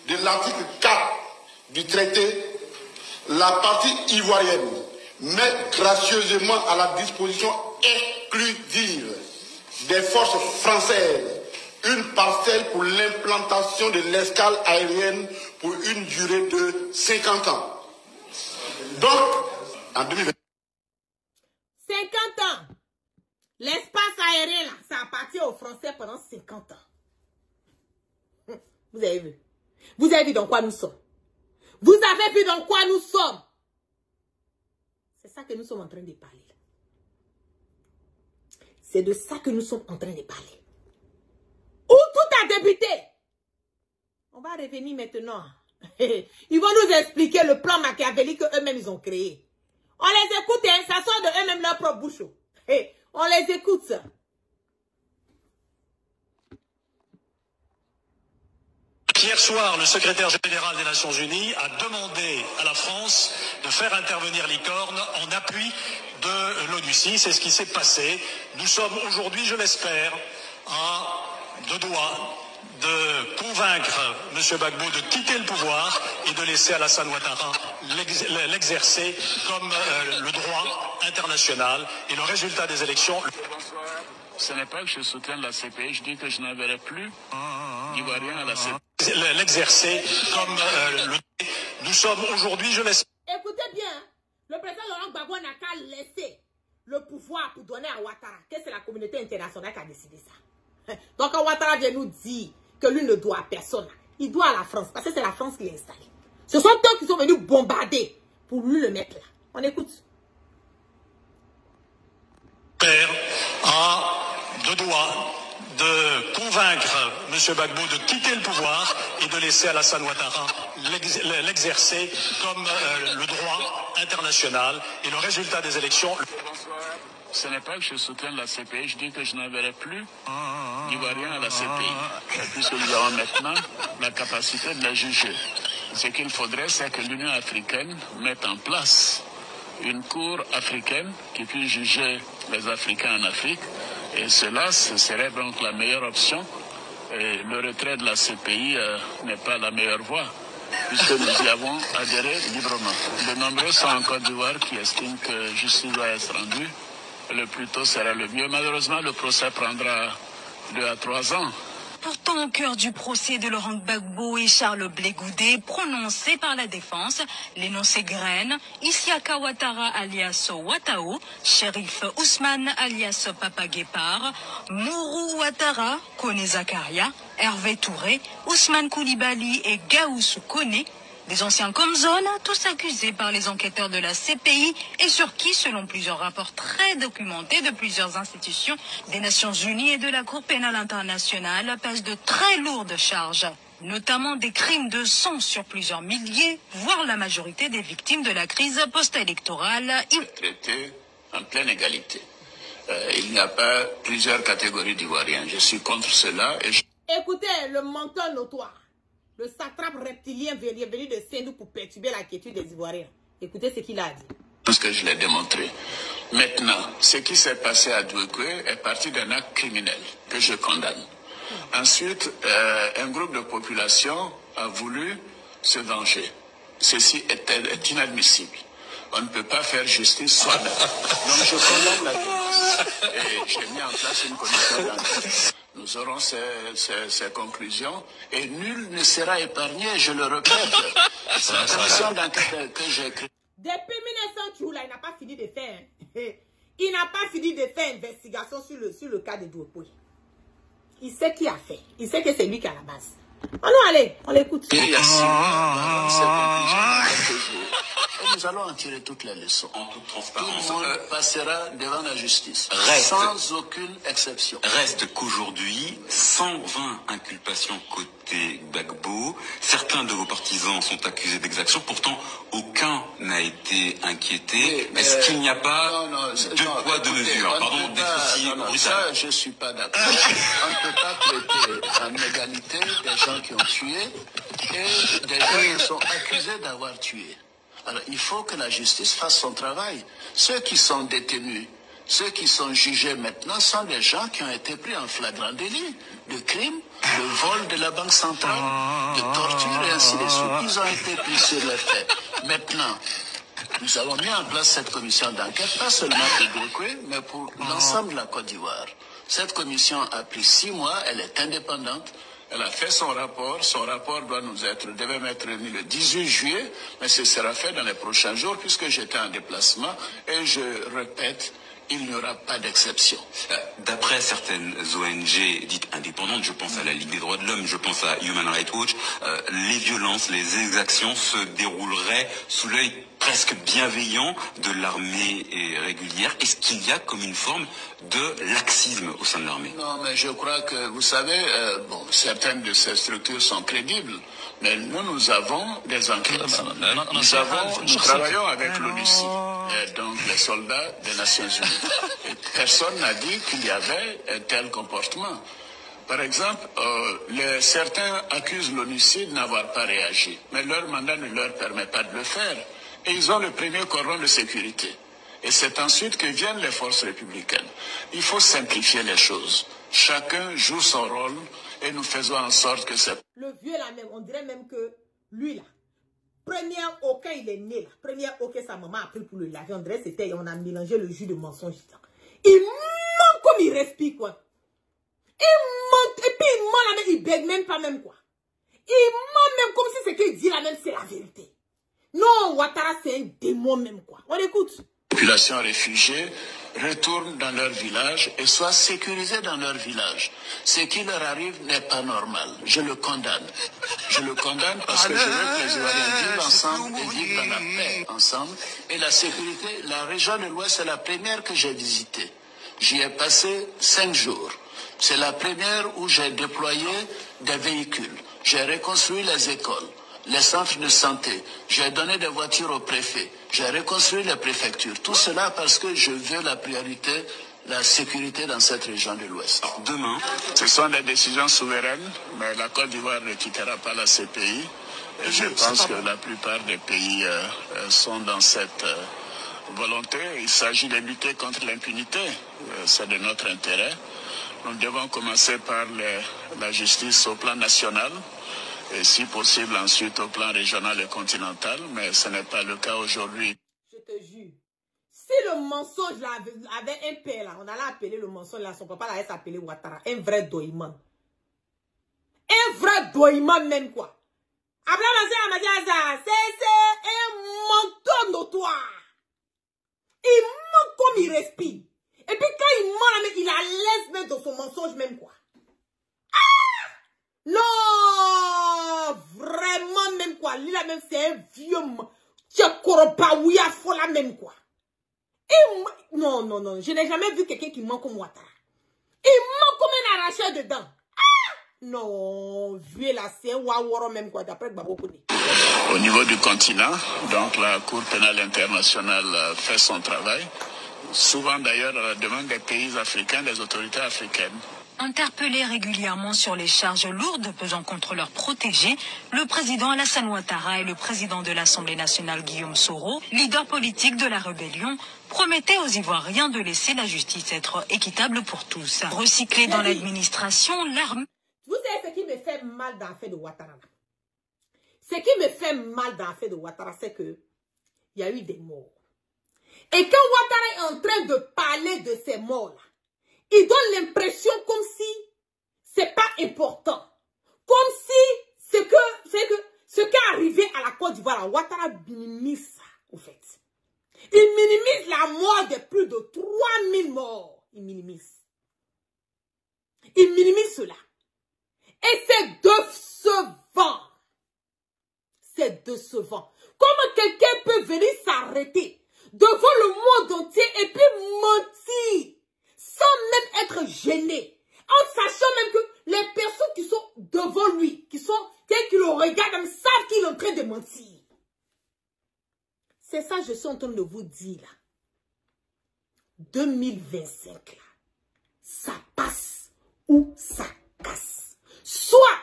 de l'article 4 du traité, la partie ivoirienne met gracieusement à la disposition exclusive des forces françaises une parcelle pour l'implantation de l'escale aérienne pour une durée de 50 ans. Donc, en 2020... 50 ans. L'espace aérien, là, ça appartient aux Français pendant 50 ans. Vous avez vu? Vous avez vu dans quoi nous sommes? Vous avez vu dans quoi nous sommes? C'est ça que nous sommes en train de parler. C'est de ça que nous sommes en train de parler. Où tout a débuté? On va revenir maintenant. Ils vont nous expliquer le plan machiavélique qu'eux-mêmes ils ont créé. On les écoute, hein, ça sort de eux-mêmes leur propre bouche. On les écoute, ça. Hier soir, le secrétaire général des Nations Unies a demandé à la France de faire intervenir Licorne en appui de l'ONUCI. C'est ce qui s'est passé. Nous sommes aujourd'hui, je l'espère, à deux doigts de convaincre M. Gbagbo de quitter le pouvoir et de laisser Alassane Ouattara l'exercer comme le droit international et le résultat des élections. Ce n'est pas que je soutiens la CPI, je dis que je n'enverrai plus d'Ivoiriens à la CPI. L'exercer comme nous sommes aujourd'hui, je l'espère. Écoutez bien, le président Laurent Gbagbo n'a qu'à laisser le pouvoir pour donner à Ouattara, que c'est la communauté internationale qui a décidé ça. Donc quand Ouattara vient nous dire que lui ne doit à personne, il doit à la France, parce que c'est la France qui l'a installé. Ce sont eux qui sont venus bombarder pour lui le mettre là. On écoute. Père a deux doigts de convaincre M. Gbagbo de quitter le pouvoir et de laisser Alassane Ouattara l'exercer comme le droit international et le résultat des élections. Ce n'est pas que je soutiens la CPI, je dis que je n'enverrai plus d'Ivoiriens à la CPI. Puisque nous avons maintenant la capacité de la juger. Ce qu'il faudrait, c'est que l'Union africaine mette en place une cour africaine qui puisse juger les Africains en Afrique. Et cela, ce serait donc la meilleure option. Et le retrait de la CPI n'est pas la meilleure voie, puisque nous y avons adhéré librement. De nombreux sont en Côte d'Ivoire qui estiment que justice doit être rendue. Le plus tôt sera le mieux. Malheureusement, le procès prendra 2 à 3 ans. Pourtant, au cœur du procès de Laurent Gbagbo et Charles Blé Goudé, prononcé par la défense, l'énoncé graine, Isiaka Ouattara alias Ouattao, Shérif Ousmane alias Papa Guépard, Mourou Ouattara, Koné Zakaria, Hervé Touré, Ousmane Koulibaly et Gaoussou Koné, des anciens comme zone, tous accusés par les enquêteurs de la CPI et sur qui, selon plusieurs rapports très documentés de plusieurs institutions des Nations Unies et de la Cour pénale internationale, pèsent de très lourdes charges, notamment des crimes de sang sur plusieurs milliers, voire la majorité des victimes de la crise post-électorale. Traité en pleine égalité. Il n'y a pas plusieurs catégories d'Ivoiriens. Je suis contre cela. Écoutez, le menteur notoire. Le satrape reptilien venu de Saint-Loup pour perturber la quiétude des Ivoiriens. Écoutez ce qu'il a dit. Parce que je l'ai démontré. Maintenant, ce qui s'est passé à Douékoué est parti d'un acte criminel que je condamne. Ensuite, un groupe de population a voulu se venger. Ceci est inadmissible. On ne peut pas faire justice soi-même. Donc je condamne la violence. Et j'ai mis en place une commission d'enquête. Nous aurons ces conclusions et nul ne sera épargné, je le répète. C'est la commission d'enquête que j'ai créée. Depuis 1900, là, il n'a pas fini de faire. Il n'a pas fini de faire investigation sur le cas de Douékoué. Il sait qui a fait. Il sait que c'est lui qui a la base. Oh non, allez, on l'écoute. Nous allons en tirer toutes les leçons. En toute transparence. Tout le monde passera devant la justice. Reste, sans aucune exception. Reste qu'aujourd'hui, 120 inculpations arrêté Gbagbo. Certains de vos partisans sont accusés d'exaction. Pourtant, aucun n'a été inquiété. Est-ce qu'il n'y a pas deux poids, deux mesures? Pardon d'être aussi brutal. Ça, je ne suis pas d'accord. On ne peut pas traiter en égalité des gens qui ont tué et des gens qui sont accusés d'avoir tué. Alors, il faut que la justice fasse son travail. Ceux qui sont détenus, ceux qui sont jugés maintenant sont des gens qui ont été pris en flagrant délit de crime, de vol de la Banque centrale, de torture et ainsi de suite. Ils ont été pris sur les faits. Maintenant, nous avons mis en place cette commission d'enquête, pas seulement pour Bokwe, mais pour l'ensemble de la Côte d'Ivoire. Cette commission a pris 6 mois, elle est indépendante. Elle a fait son rapport devait m'être remis le 18 juillet, mais ce sera fait dans les prochains jours puisque j'étais en déplacement et je répète, il n'y aura pas d'exception. D'après certaines ONG dites indépendantes, je pense à la Ligue des droits de l'homme, je pense à Human Rights Watch, les violences, les exactions se dérouleraient sous l'œil presque bienveillant de l'armée régulière. Est-ce qu'il y a comme une forme de laxisme au sein de l'armée? Non, mais je crois que, vous savez, certaines de ces structures sont crédibles, mais nous avons des enquêtes. Nous travaillons avec l'ONUCI, donc les soldats des Nations Unies. Et personne n'a dit qu'il y avait un tel comportement. Par exemple, certains accusent l'ONUCI de n'avoir pas réagi, mais leur mandat ne leur permet pas de le faire. Et ils ont le premier cordon de sécurité. Et c'est ensuite que viennent les forces républicaines. Il faut simplifier les choses. Chacun joue son rôle et nous faisons en sorte que c'est... Le vieux là même, on dirait même que lui là, première aucun il est né là, première aucun sa maman a pris pour le laver, on dirait c'était, on a mélangé le jus de mensonge. Il ment comme il respire quoi. Il ment, et puis il ment là même, il bègue même pas même quoi. Il ment même comme si ce qu'il dit là même c'est la vérité. Non, Ouattara, c'est un démon même, quoi. On écoute. Les populations réfugiées retournent dans leur village et soient sécurisées dans leur village. Ce qui leur arrive n'est pas normal. Je le condamne. Je le condamne parce que je veux que les Ivoiriens vivent ensemble et vivent dans la paix ensemble. Et la sécurité, la région de l'Ouest, c'est la première que j'ai visitée. J'y ai passé 5 jours. C'est la première où j'ai déployé des véhicules. J'ai reconstruit les écoles, les centres de santé, j'ai donné des voitures au préfet, j'ai reconstruit les préfectures. Tout cela parce que je veux la priorité, la sécurité dans cette région de l'Ouest. Demain, ce sont des décisions souveraines, mais la Côte d'Ivoire ne quittera pas la CPI. Et je pense que la plupart des pays sont dans cette volonté. Il s'agit de lutter contre l'impunité. C'est de notre intérêt. Nous devons commencer par la justice au plan national. Et si possible ensuite au plan régional et continental, mais ce n'est pas le cas aujourd'hui. Je te jure, si le mensonge là avait un père là, on allait appeler le mensonge là, son papa là allait s'appeler Ouattara, un vrai doïman. Un vrai doïman même quoi. C'est un menteur notoire. Il ment comme il respire. Et puis quand il ment, il a l'aise même dans son mensonge même quoi. Non, vraiment même quoi. Lui là même c'est un vieux Tchekoropaouya fola même quoi. Non, non, non. Je n'ai jamais vu quelqu'un qui ment comme Ouattara. Il ment comme un arracheur de dents. Non, vieux là c'est un waworo même quoi. D'après Gbagbo Koné. Au niveau du continent, donc la Cour pénale internationale fait son travail. Souvent d'ailleurs à la demande des pays africains, des autorités africaines. Interpellés régulièrement sur les charges lourdes pesant contre leurs protégés, le président Alassane Ouattara et le président de l'Assemblée nationale Guillaume Soro, leader politique de la rébellion, promettaient aux Ivoiriens de laisser la justice être équitable pour tous. Recyclée dans l'administration, l'armée... Vous savez ce qui me fait mal dans l'affaire de Ouattara? Ce qui me fait mal dans l'affaire de Ouattara, c'est que il y a eu des morts. Et quand Ouattara est en train de parler de ces morts-là, il donne l'impression comme si c'est pas important. Comme si ce qui est arrivé à la Côte d'Ivoire, Ouattara minimise ça, au fait. Il minimise la mort de plus de 3000 morts. Il minimise. Il minimise cela. Et c'est décevant. C'est décevant. Comment quelqu'un peut venir s'arrêter devant le monde entier et puis mentir sans même être gêné, en sachant même que les personnes qui sont devant lui, qui sont je suis en train de vous dire là, 2025 là, ça passe ou ça casse. Soit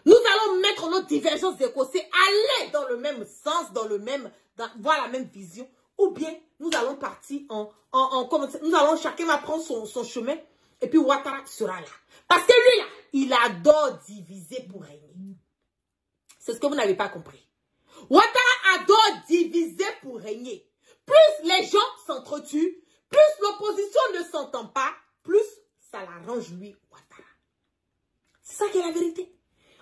nous allons mettre nos divergences d'écossais, aller dans le même sens, voir la même vision, ou bien nous allons partir nous allons, chacun va prendre son chemin, et puis Ouattara sera là. Parce que lui là, il adore diviser pour régner. C'est ce que vous n'avez pas compris. Ouattara adore diviser pour régner. Plus les gens s'entretuent, plus l'opposition ne s'entend pas, plus ça l'arrange lui, Ouattara. C'est ça qui est la vérité.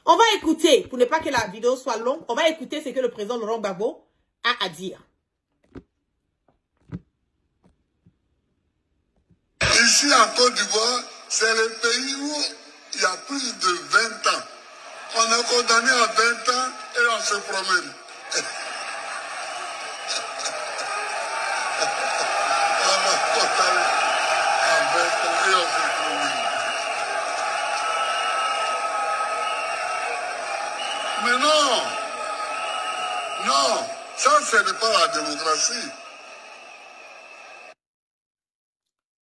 On va écouter, pour ne pas que la vidéo soit longue, on va écouter ce que le président Laurent Gbagbo a à dire. Ici en Côte d'Ivoire, c'est le pays où il y a plus de 20 ans. On est condamné à 20 ans et on se promène. On est condamné à 20 ans et on se promène. Mais non, non, ça ce n'est pas la démocratie.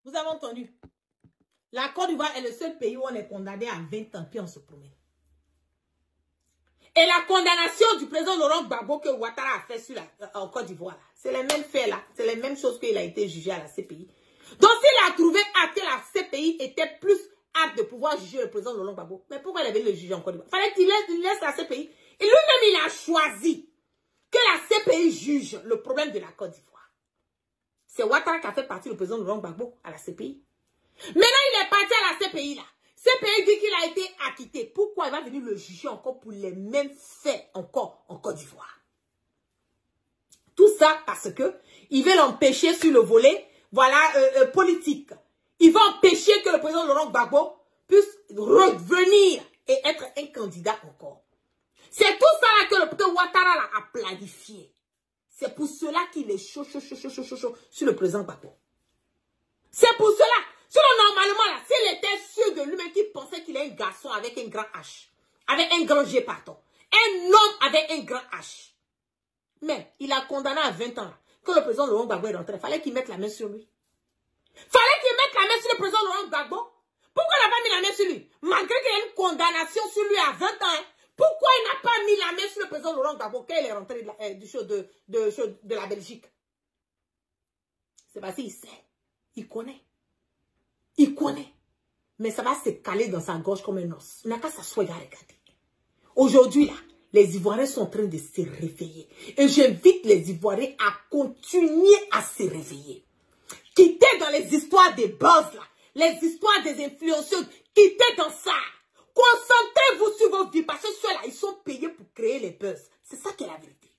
Vous avez entendu? La Côte d'Ivoire est le seul pays où on est condamné à 20 ans, puis on se promène. Et la condamnation du président Laurent Gbagbo que Ouattara a fait en Côte d'Ivoire, c'est les mêmes faits là, c'est les mêmes choses qu'il a été jugé à la CPI. Donc s'il a trouvé que la CPI était plus apte de pouvoir juger le président Laurent Gbagbo, mais pourquoi il avait le juger en Côte d'Ivoire? Fallait qu'il laisse la CPI. Et lui-même, il a choisi que la CPI juge le problème de la Côte d'Ivoire. C'est Ouattara qui a fait partie du président Laurent Gbagbo à la CPI. Maintenant, il est parti à la CPI là. CPI dit qu'il a été acquitté. Pourquoi il va venir le juger encore pour les mêmes faits encore en Côte d'Ivoire? Tout ça parce que ils veulent empêcher sur le volet, voilà, politique. Ils vont empêcher que le président Laurent Gbagbo puisse revenir et être un candidat encore. C'est tout ça là que le président Ouattara là a planifié. C'est pour cela qu'il est chaud sur le président Gbagbo. C'est pour cela. Sinon, normalement, là, s'il était sûr de lui-même qu'il pensait qu'il est un garçon avec un grand H, avec un grand G, pardon, un homme avec un grand H. Mais il a condamné à 20 ans. Quand le président Laurent Gbagbo est rentré, il fallait qu'il mette la main sur lui. Fallait qu'il mette la main sur le président Laurent Gbagbo. Pourquoi il n'a pas mis la main sur lui? Malgré qu'il y a une condamnation sur lui à 20 ans, hein, pourquoi il n'a pas mis la main sur le président Laurent Gbagbo quand il est rentré de la Belgique? C'est parce qu'il sait. Il connaît. Il connaît. Mais ça va se caler dans sa gorge comme un os. Il n'a qu'à s'asseoir et regarder. Aujourd'hui, là, les Ivoiriens sont en train de se réveiller. Et j'invite les Ivoiriens à continuer à se réveiller. Quittez dans les histoires des buzz, là. Les histoires des influenceuses. Quittez dans ça. Concentrez-vous sur vos vies. Parce que ceux-là, ils sont payés pour créer les buzz. C'est ça qui est la vérité.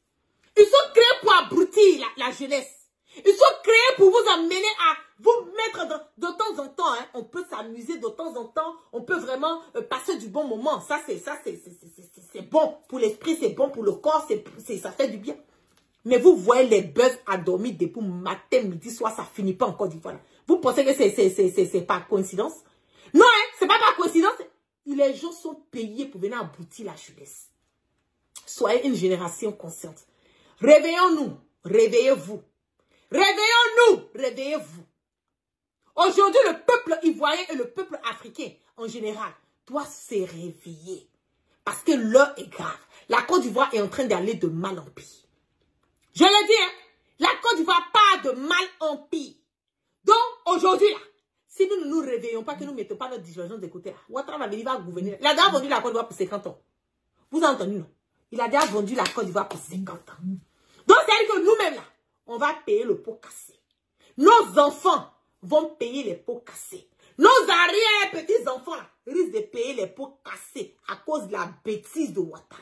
Ils sont créés pour abrutir la jeunesse. Ils sont créés pour vous amener à vous mettre de temps en temps. Hein, on peut s'amuser de temps en temps. On peut vraiment passer du bon moment. Ça, c'est bon pour l'esprit, c'est bon pour le corps. Ça fait du bien. Mais vous voyez les buzz à dormir depuis matin, midi, soir. Ça finit pas en Côte d'Ivoire. Vous pensez que c'est par coïncidence? Non, hein, c'est pas par coïncidence. Les gens sont payés pour venir aboutir la jeunesse. Soyez une génération consciente. Réveillons-nous. Réveillez-vous. Réveillons-nous, réveillez-vous. Aujourd'hui, le peuple ivoirien et le peuple africain, en général, doit se réveiller. Parce que l'heure est grave. La Côte d'Ivoire est en train d'aller de mal en pire. Je le dis, hein, la Côte d'Ivoire part de mal en pire. Donc, aujourd'hui, là, si nous ne nous réveillons pas, que nous ne mettons pas notre divergence de côté, là, Ouattara va venir, va gouverner. Il a déjà vendu la Côte d'Ivoire pour 50 ans. Vous avez entendu, non? Il a déjà vendu la Côte d'Ivoire pour 50 ans. Donc, c'est-à-dire que nous-mêmes, là, on va payer le pot cassé. Nos enfants vont payer les pots cassés. Nos arrière-petits-enfants risquent de payer les pots cassés à cause de la bêtise de Ouattara.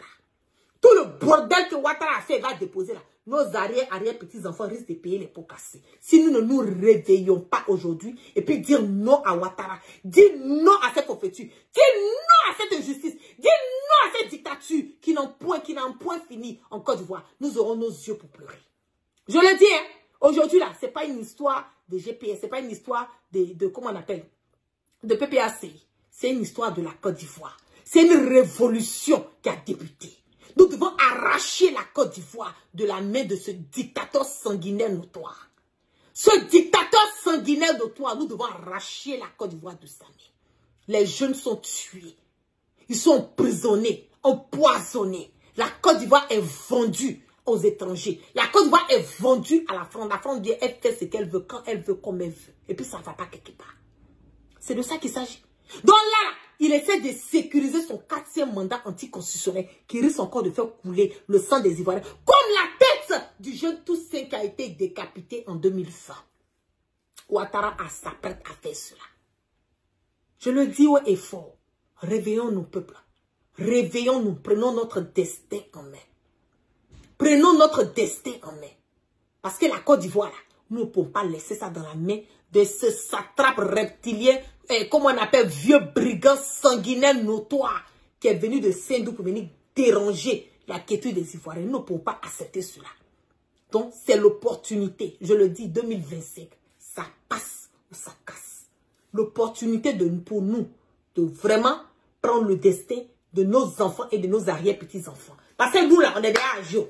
Tout le bordel que Ouattara a fait va déposer là. Nos arrière-petits-enfants risquent de payer les pots cassés. Si nous ne nous réveillons pas aujourd'hui et puis dire non à Ouattara, dire non à cette forfaiture, dire non à cette injustice, dire non à cette dictature qui n'a point fini en Côte d'Ivoire, nous aurons nos yeux pour pleurer. Je le dis, hein, aujourd'hui là, c'est pas une histoire de GPS, c'est pas une histoire de comment on appelle, de PPAC. C'est une histoire de la Côte d'Ivoire. C'est une révolution qui a débuté. Nous devons arracher la Côte d'Ivoire de la main de ce dictateur sanguinaire notoire. Ce dictateur sanguinaire notoire, nous devons arracher la Côte d'Ivoire de sa main. Les jeunes sont tués. Ils sont emprisonnés, empoisonnés. La Côte d'Ivoire est vendue aux étrangers. La Côte d'Ivoire est vendue à la France. La France dit, elle fait ce qu'elle veut, quand elle veut, comme elle veut. Et puis ça ne va pas quelque part. C'est de ça qu'il s'agit. Donc là, il essaie de sécuriser son 4e mandat anticonstitutionnel qui risque encore de faire couler le sang des Ivoiriens. Comme la tête du jeune Toussaint qui a été décapité en 2020. Ouattara s'apprête à faire cela. Je le dis haut et fort. Réveillons-nous, peuple. Réveillons-nous. Prenons notre destin en main. Prenons notre destin en main. Parce que la Côte d'Ivoire, nous ne pouvons pas laisser ça dans la main de ce satrape reptilien, comme on appelle, vieux brigand sanguinaire notoire, qui est venu de Saint-Dou pour venir déranger la quiétude des Ivoiriens. Nous ne pouvons pas accepter cela. Donc, c'est l'opportunité. Je le dis, 2025, ça passe ou ça casse. L'opportunité pour nous de vraiment prendre le destin de nos enfants et de nos arrière-petits-enfants. Parce que nous, là, on est déjà âgés.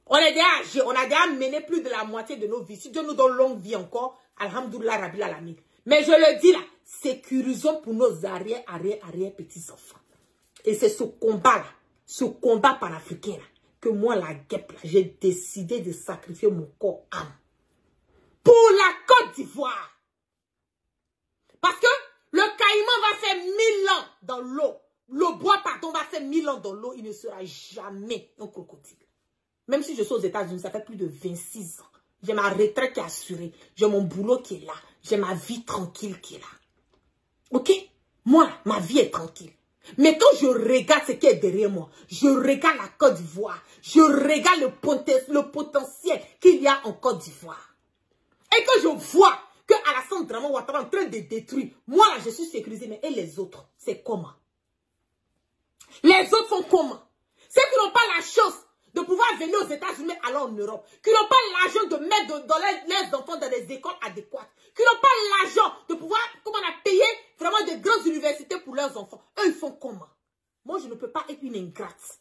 On est déjà âgés. On a déjà mené plus de la moitié de nos vies. Si Dieu nous donne longue vie encore, alhamdoulilah, rabbil alamin. Mais je le dis là, sécurisons pour nos arrière-petits-enfants. Et c'est ce combat-là, ce combat panafricain là, que moi, la guêpe, j'ai décidé de sacrifier mon corps âme. Pour la Côte d'Ivoire. Parce que le caïman va faire 1000 ans dans l'eau. Le bois, pardon, va faire 1000 ans dans l'eau. Il ne sera jamais un crocodile. Même si je suis aux États-Unis, ça fait plus de 26 ans. J'ai ma retraite qui est assurée. J'ai mon boulot qui est là. J'ai ma vie tranquille qui est là. Ok? Moi, ma vie est tranquille. Mais quand je regarde ce qui est derrière moi, je regarde la Côte d'Ivoire. Je regarde le potentiel qu'il y a en Côte d'Ivoire. Et que je vois que Alassane Draman Ouattara est en train de détruire. Moi, là, je suis sécurisée. Mais et les autres, c'est comment? Les autres sont comment? Ceux qui n'ont pas la chance de pouvoir venir aux États-Unis, aller en Europe, qui n'ont pas l'argent de mettre dans les enfants dans des écoles adéquates, qui n'ont pas l'argent de pouvoir, comme on a payé vraiment de grandes universités pour leurs enfants. Eux, ils font comment? Moi, je ne peux pas être une ingrate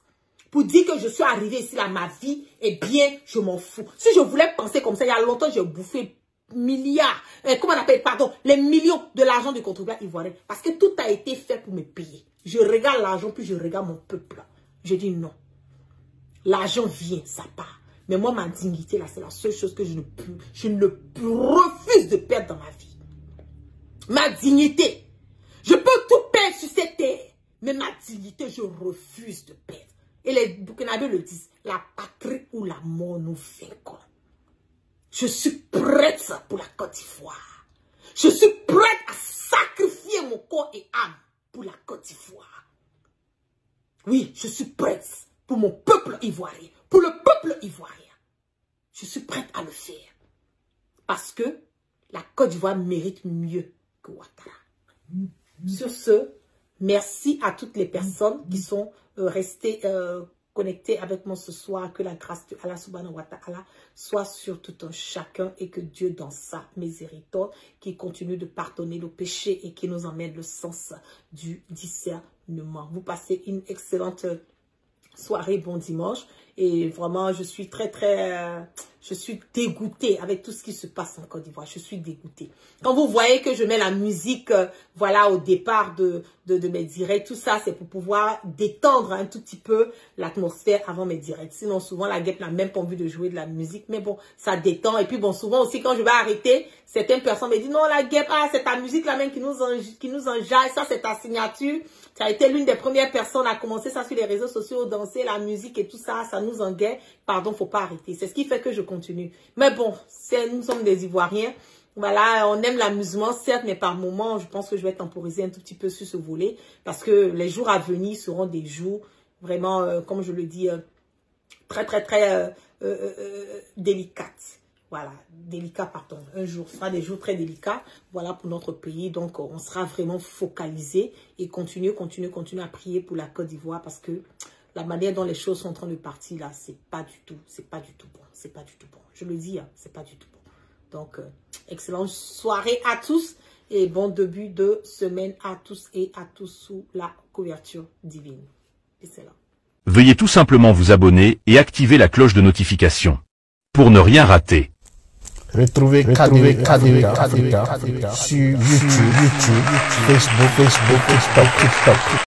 pour dire que je suis arrivée ici, là, ma vie est bien, je m'en fous. Si je voulais penser comme ça, il y a longtemps, j'ai bouffé milliards, comment on appelle, pardon, les millions de l'argent du contribuable ivoirien. Parce que tout a été fait pour me payer. Je regarde l'argent, puis je regarde mon peuple. Je dis non. L'argent vient, ça part. Mais moi, ma dignité, là, c'est la seule chose que je ne refuse de perdre dans ma vie. Ma dignité. Je peux tout perdre sur cette terre. Mais ma dignité, je refuse de perdre. Et les Burkinabés le disent. La patrie ou la mort nous vaincront. Je suis prête pour la Côte d'Ivoire. Je suis prête à sacrifier mon corps et âme pour la Côte d'Ivoire. Oui, je suis prête pour mon peuple ivoirien, pour le peuple ivoirien. Je suis prête à le faire. Parce que la Côte d'Ivoire mérite mieux que Ouattara. Sur ce, merci à toutes les personnes qui sont restées connectées avec moi ce soir. Que la grâce de Allah subhanahu wa ta'ala soit sur tout un chacun et que Dieu dans sa miséricorde qui continue de pardonner le péché et qui nous emmène le sens du discernement. Vous passez une excellente soirée, bon dimanche. Et vraiment, je suis je suis dégoûtée avec tout ce qui se passe en Côte d'Ivoire. Je suis dégoûtée. Quand vous voyez que je mets la musique, voilà, au départ de mes directs, tout ça, c'est pour pouvoir détendre un tout petit peu l'atmosphère avant mes directs. Sinon, souvent, la guêpe n'a même pas envie de jouer de la musique. Mais bon, ça détend. Et puis, bon, souvent aussi, quand je vais arrêter, certaines personnes me disent, non, la guêpe, ah, c'est ta musique là même qui nous enjaille. Ça, c'est ta signature. Tu as été l'une des premières personnes à commencer ça sur les réseaux sociaux, danser la musique et tout ça, ça nous engueule. Pardon, faut pas arrêter. C'est ce qui fait que je continue. Mais bon, nous sommes des Ivoiriens. Voilà, on aime l'amusement, certes, mais par moments, je pense que je vais temporiser un tout petit peu sur ce volet. Parce que les jours à venir seront des jours vraiment, comme je le dis, très délicates. Voilà, délicat, pardon. Un jour, ce sera des jours très délicats, voilà, pour notre pays. Donc, on sera vraiment focalisé et continuer à prier pour la Côte d'Ivoire parce que la manière dont les choses sont en train de partir, là, c'est pas du tout bon. C'est pas du tout bon. Je le dis, hein, c'est pas du tout bon. Donc, excellente soirée à tous et bon début de semaine à tous et à tous sous la couverture divine. Excellent. Veuillez tout simplement vous abonner et activer la cloche de notification pour ne rien rater. Retrouvez KDV Africa sur YouTube, Facebook, TikTok.